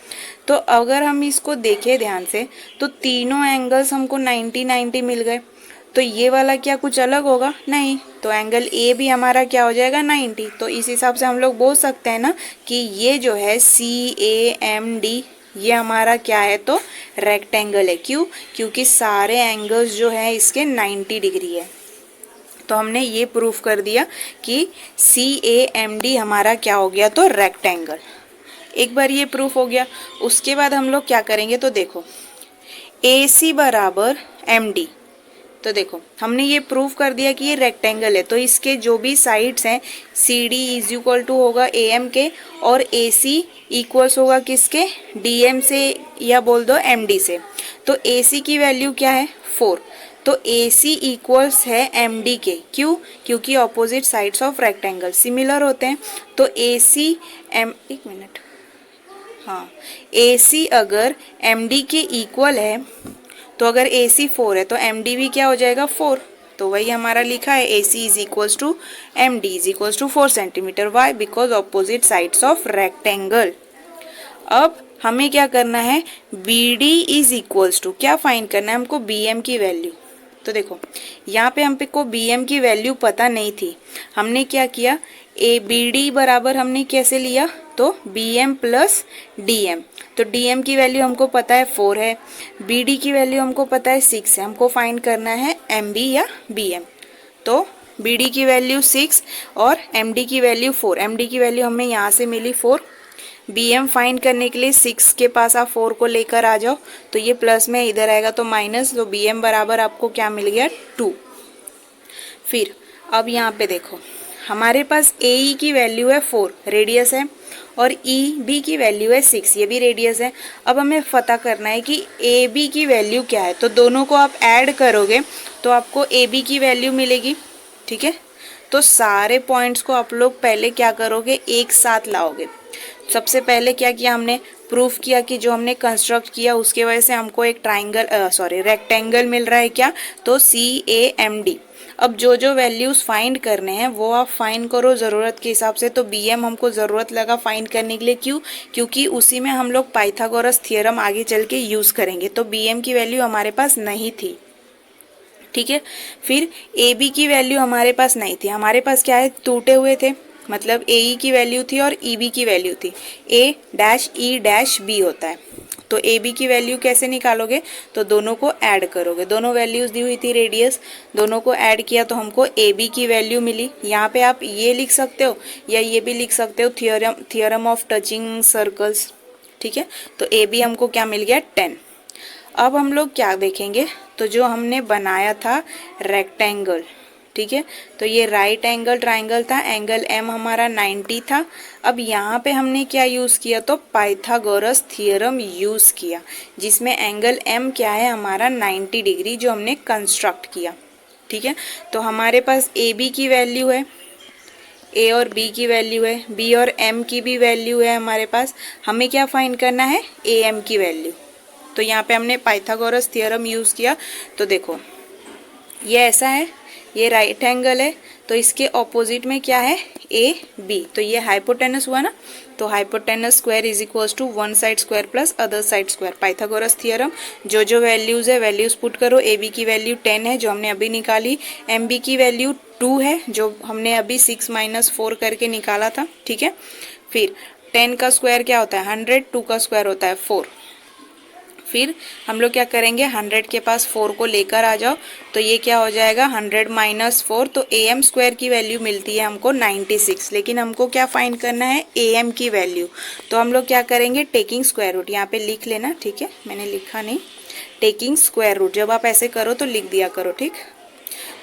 तो अगर हम इसको देखें ध्यान से तो तीनों एंगल्स हमको 90 मिल गए। तो ये वाला क्या कुछ अलग होगा? नहीं। तो एंगल A भी हमारा क्या हो जाएगा 90। तो इस हिसाब से हम लोग बोल सकते हैं ना कि ये जो है CAMD ये हमारा क्या है तो रेक्टेंगल है। क्यों? क्योंकि सारे एंगल्स जो है इसके 90 डिग्री है। तो हमने ये प्रूफ कर दिया कि CAMD हमारा क्या हो गया तो रेक्टेंगल। एक बार ये प्रूफ हो गया, उसके बाद हम लोग क्या करेंगे तो देखो AC बराबर MD। तो देखो हमने ये प्रूफ कर दिया कि ये रेक्टेंगल है, तो इसके जो भी साइड्स हैं CD इज इक्वल टू होगा AM के और AC इक्वल्स होगा किसके DM से या बोल दो MD से। तो AC की वैल्यू क्या है 4। तो AC इक्वल्स है MD के। क्यों? क्योंकि opposite sides of rectangle similar होते हैं। तो एक मिनट, हाँ AC अगर MD के इक्वल है तो अगर AC 4 है तो MD भी क्या हो जाएगा 4। तो वही हमारा लिखा है AC is equals to MD is equals to 4 centimetre. Why? Because opposite sides of rectangle. अब हमें क्या करना है BD इज इक्वल्स टू क्या फाइंड करना है हमको BM की वैल्यू। तो देखो यहाँ पे हम पे को BM की वैल्यू पता नहीं थी। हमने क्या किया BD बराबर हमने कैसे लिया तो BM प्लस DM। तो DM की वैल्यू हमको पता है 4 है, BD की वैल्यू हमको पता है 6 है। हमको फाइंड करना है MB या BM। तो BD की वैल्यू 6 और MD की वैल्यू 4। MD की वैल्यू हमें यहाँ से मिली 4। BM फाइंड करने के लिए 6 के पास आप 4 को लेकर आ जाओ, तो ये प्लस में इधर आएगा तो माइनस। तो BM बराबर आपको क्या मिल गया 2। फिर अब यहाँ पे देखो हमारे पास AE की वैल्यू है 4 रेडियस है और EB की वैल्यू है 6 ये भी रेडियस है। अब हमें पता करना है कि AB की वैल्यू क्या है। तो दोनों को आप ऐड करोगे तो आपको AB की वैल्यू मिलेगी। ठीक है, तो सारे पॉइंट्स को आप लोग पहले क्या करोगे एक साथ लाओगे। सबसे पहले क्या किया हमने प्रूफ किया कि जो हमने कंस्ट्रक्ट किया उसके वजह से हमको एक रेक्टेंगल मिल रहा है क्या तो CAMD। अब जो जो वैल्यूज फाइंड करने हैं वो आप फाइंड करो ज़रूरत के हिसाब से। तो BM हमको ज़रूरत लगा फाइंड करने के लिए। क्यों? क्योंकि उसी में हम लोग पाइथागोरस थ्योरम आगे चल के यूज़ करेंगे। तो BM की वैल्यू हमारे पास नहीं थी। ठीक है, फिर AB की वैल्यू हमारे पास नहीं थी। हमारे पास क्या है टूटे हुए थे, मतलब AE की वैल्यू थी और EB की वैल्यू थी। A-E-B होता है। तो AB की वैल्यू कैसे निकालोगे तो दोनों को ऐड करोगे। दोनों वैल्यूज दी हुई थी रेडियस, दोनों को ऐड किया तो हमको AB की वैल्यू मिली। यहाँ पे आप ये लिख सकते हो या ये भी लिख सकते हो थ्योरम ऑफ टचिंग सर्कल्स। ठीक है, तो AB हमको क्या मिल गया 10। अब हम लोग क्या देखेंगे तो जो हमने बनाया था रेक्टेंगल, ठीक है, तो ये राइट एंगल ट्राइंगल था, एंगल M हमारा 90 था। अब यहाँ पे हमने क्या यूज़ किया तो पाइथागोरस थ्योरम यूज़ किया, जिसमें एंगल M क्या है हमारा 90 डिग्री जो हमने कंस्ट्रक्ट किया। ठीक है, तो हमारे पास AB की वैल्यू है, A और B की वैल्यू है, B और M की भी वैल्यू है हमारे पास। हमें क्या फाइंड करना है AM की वैल्यू। तो यहाँ पे हमने पाइथागोरस थ्योरम यूज़ किया। तो देखो ये ऐसा है, ये राइट एंगल है, तो इसके ऑपोजिट में क्या है AB। तो ये हाइपोटेनस हुआ ना, तो hypotenuse square is equals to one side square plus other side square. Pythagoras theorem जो जो वैल्यूज़ है वैल्यूज़ पुट करो। AB की वैल्यू 10 है जो हमने अभी निकाली, MB की वैल्यू 2 है जो हमने अभी 6 - 4 करके निकाला था। ठीक है, फिर 10 का स्क्वायर क्या होता है 100, 2 का स्क्वायर होता है 4। फिर हम लोग क्या करेंगे 100 के पास 4 को लेकर आ जाओ, तो ये क्या हो जाएगा 100 - 4। तो AM स्क्वायर की वैल्यू मिलती है हमको 96, लेकिन हमको क्या फाइंड करना है AM की वैल्यू। तो हम लोग क्या करेंगे टेकिंग स्क्वायर रूट, यहाँ पे लिख लेना। ठीक है, मैंने लिखा नहीं, टेकिंग स्क्वायर रूट। जब आप ऐसे करो तो लिख दिया करो। ठीक,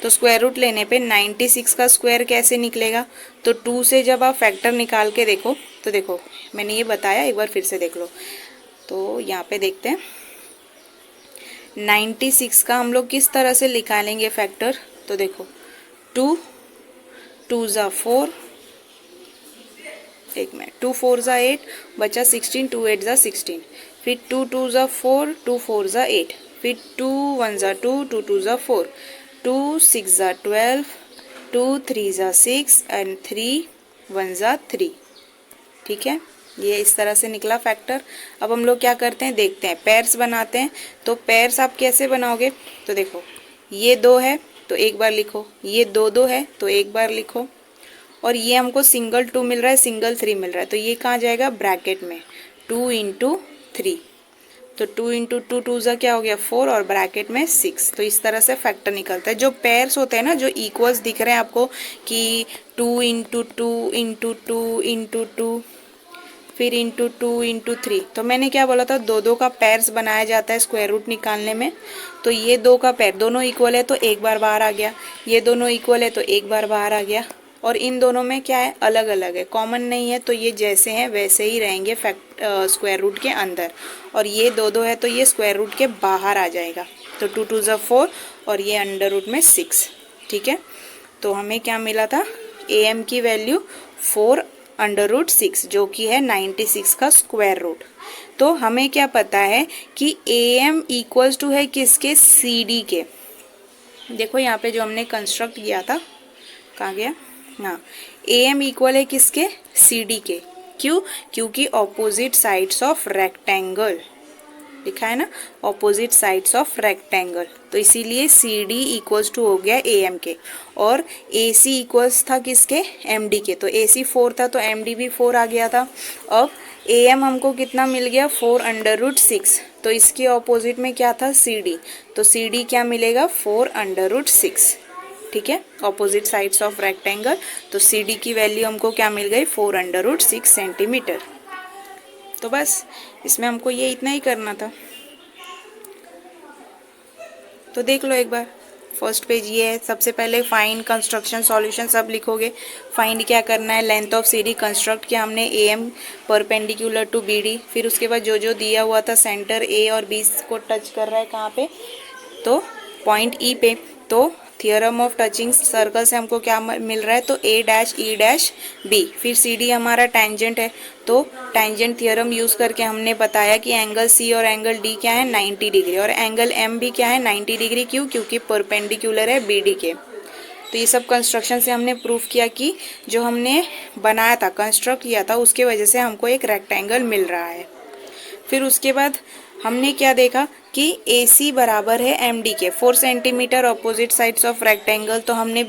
तो स्क्वायर रूट लेने पे 96 का स्क्वायर कैसे निकलेगा तो 2 से जब आप फैक्टर निकाल के देखो तो देखो मैंने ये बताया, एक बार फिर से देख लो। तो यहाँ पे देखते हैं 96 का हम लोग किस तरह से निकालेंगे फैक्टर। तो देखो 2 2 ज़ा 4, एक मिनट 2 4 ज़ा 8 बचा 16, 2 8 ज़ा 16, फिर 2 2 ज़ा 4, 2 4 ज़ा 8, फिर 2 1 ज़ा 2, 2 2 ज़ा 4, 2 6 ज़ा 12, 2 3 ज़ा 6 एंड 3 1 ज़ा 3। ठीक है, ये इस तरह से निकला फैक्टर। अब हम लोग क्या करते हैं, देखते हैं, पेयर्स बनाते हैं। तो पेयर्स आप कैसे बनाओगे, तो देखो ये 2 है तो एक बार लिखो, ये 2 2 है तो एक बार लिखो, और ये हमको सिंगल 2 मिल रहा है, सिंगल 3 मिल रहा है, तो ये कहाँ जाएगा, ब्रैकेट में 2 इंटू 3। तो 2 इंटू 2 2 ज़ा क्या हो गया 4 और ब्रैकेट में 6। तो इस तरह से फैक्टर निकलता है। जो पेयर्स होते हैं ना, जो इक्वल्स दिख रहे हैं आपको कि 2 इंटू 2 इंटू 2 इंटू 2 फिर इंटू 2 इंटू 3, तो मैंने क्या बोला था, 2 2 का पेयर्स बनाया जाता है स्क्वायर रूट निकालने में। तो ये 2 का पेयर दोनों इक्वल है तो एक बार बाहर आ गया, ये दोनों इक्वल है तो एक बार बाहर आ गया, और इन दोनों में क्या है, अलग अलग है, कॉमन नहीं है, तो ये जैसे हैं वैसे ही रहेंगे स्क्वायर रूट के अंदर। और ये 2 2 है तो ये स्क्वायर रूट के बाहर आ जाएगा, तो 2 2 ज़ा 4 और ये अंडर रूट में 6। ठीक है, तो हमें क्या मिला था, am की वैल्यू 4 अंडर रूट 6 जो कि है 96 का स्क्वायर रूट। तो हमें क्या पता है कि am इक्वल्स टू है किसके, cd के। देखो यहाँ पे जो हमने कंस्ट्रक्ट किया था, कहाँ गया, हाँ, am इक्वल है किसके, cd के। क्यों, क्योंकि ऑपोजिट साइड्स ऑफ रेक्टेंगल लिखा है ना, ऑपोजिट साइड्स ऑफ रेक्टेंगल, तो इसीलिए सी डी इक्वल्स टू हो गया ए एम के, और ए सी इक्वल्स था किसके, एम डी के। तो ए सी 4 था तो एम डी भी 4 आ गया था। अब ए एम हमको कितना मिल गया, 4 अंडर रूट 6, तो इसके ऑपोजिट में क्या था, सी डी, तो सी डी क्या मिलेगा, 4 अंडर रूट 6। ठीक है, ऑपोजिट साइड्स ऑफ रेक्टेंगल, तो सी डी की वैल्यू हमको क्या मिल गई, 4 अंडर रूट 6 सेंटीमीटर। तो बस इसमें हमको ये इतना ही करना था। तो देख लो एक बार, फर्स्ट पेज ये है। सबसे पहले फाइंड, कंस्ट्रक्शन, सॉल्यूशन सब लिखोगे। फाइंड क्या करना है, length of C D construct किया हमने, A M perpendicular to B D. फिर उसके बाद जो जो दिया हुआ था, सेंटर ए और बी को टच कर रहा है कहाँ पे, तो पॉइंट ई पे। तो थियरम ऑफ टचिंग सर्कल से हमको क्या मिल रहा है, तो ए डैश ई डैश बी। फिर सी डी हमारा टेंजेंट है, तो टेंजेंट थियरम यूज़ करके हमने बताया कि एंगल सी और एंगल डी क्या है, 90 डिग्री, और एंगल एम भी क्या है, 90 डिग्री। क्यों, क्योंकि परपेंडिकुलर है बी डी के। तो ये सब कंस्ट्रक्शन से हमने प्रूफ किया कि जो हमने बनाया था, कंस्ट्रक्ट किया था, उसके वजह से हमको एक रेक्टेंगल मिल रहा है। फिर उसके बाद हमने क्या देखा कि AC बराबर है MD के, 4 centimetre opposite sides of rectangle. तो हमने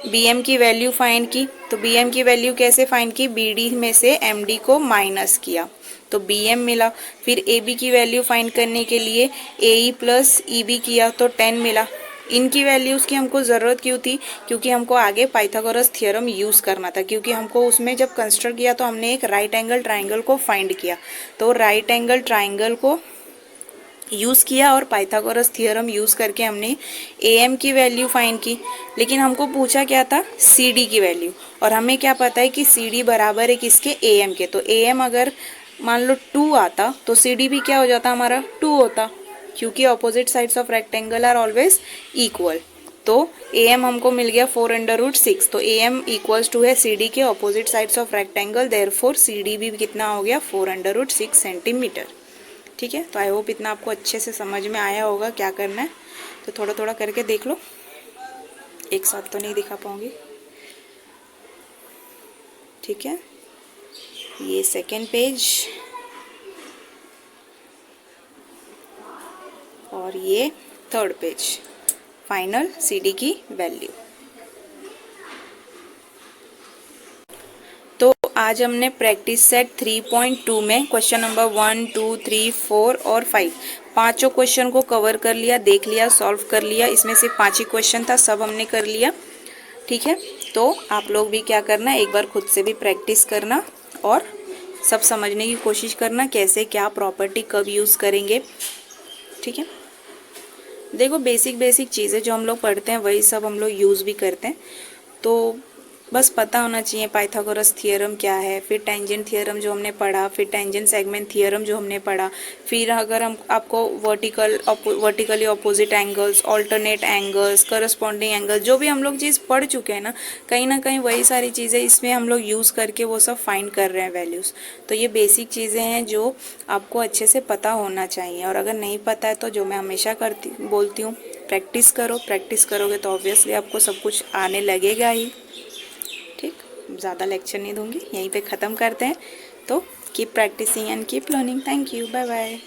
BM की वैल्यू फाइंड की। तो BM की वैल्यू कैसे फाइंड की, BD में से MD को माइनस किया तो BM मिला। फिर AB की वैल्यू फाइंड करने के लिए AE प्लस EB किया तो 10 मिला। इनकी वैल्यूज़ की हमको ज़रूरत क्यों थी, क्योंकि हमको आगे पाइथागोरस थ्योरम यूज़ करना था। क्योंकि हमको उसमें जब कंस्ट्रक्ट किया तो हमने एक राइट एंगल ट्राइंगल को फाइंड किया, तो राइट एंगल ट्राइंगल को यूज़ किया और पाइथागोरस थ्योरम यूज़ करके हमने AM की वैल्यू फाइंड की। लेकिन हमको पूछा क्या था, CD की वैल्यू, और हमें क्या पता है कि CD बराबर है किसके, AM के। तो AM अगर मान लो 2 आता तो CD भी क्या हो जाता, हमारा 2 होता, क्योंकि opposite sides of rectangle are always equal. तो AM हमको मिल गया 4 अंडर रूट 6, तो AM इक्वल्स टू है CD के opposite sides of rectangle, therefore CD भी कितना हो गया, 4 अंडर रूट 6 सेंटीमीटर। ठीक है, तो आई होप इतना आपको अच्छे से समझ में आया होगा क्या करना है। तो थोड़ा थोड़ा करके देख लो, एक साथ तो नहीं दिखा पाऊंगी। ठीक है, ये सेकेंड पेज और ये थर्ड पेज, फाइनल CD की वैल्यू। तो आज हमने प्रैक्टिस सेट 3.2 में क्वेश्चन नंबर 1, 2, 3, 4 और 5 पांचों क्वेश्चन को कवर कर लिया, देख लिया, सॉल्व कर लिया। इसमें से 5 ही क्वेश्चन था, सब हमने कर लिया। ठीक है, तो आप लोग भी क्या करना, एक बार खुद से भी प्रैक्टिस करना और सब समझने की कोशिश करना, कैसे क्या प्रॉपर्टी कब यूज़ करेंगे। ठीक है, देखो बेसिक चीज़ें जो हम लोग पढ़ते हैं वही सब हम लोग यूज़ भी करते हैं। तो बस पता होना चाहिए पाइथागोरस थ्योरम क्या है, फिर टेंजेंट थ्योरम जो हमने पढ़ा, फिर टेंजेंट सेगमेंट थ्योरम जो हमने पढ़ा, फिर अगर हम आपको vertically opposite angles, alternate angles, corresponding angles, जो भी हम लोग चीज़ पढ़ चुके हैं ना कहीं वही सारी चीज़ें इसमें हम लोग यूज़ करके वो सब फाइंड कर रहे हैं वैल्यूज़। तो ये बेसिक चीज़ें हैं जो आपको अच्छे से पता होना चाहिए, और अगर नहीं पता है तो जो मैं हमेशा बोलती हूँ, प्रैक्टिस करो। प्रैक्टिस करोगे तो ऑब्वियसली आपको सब कुछ आने लगेगा ही। ठीक, ज़्यादा लेक्चर नहीं दूंगी, यहीं पे ख़त्म करते हैं। तो keep practising and keep learning. Thank you, bye bye.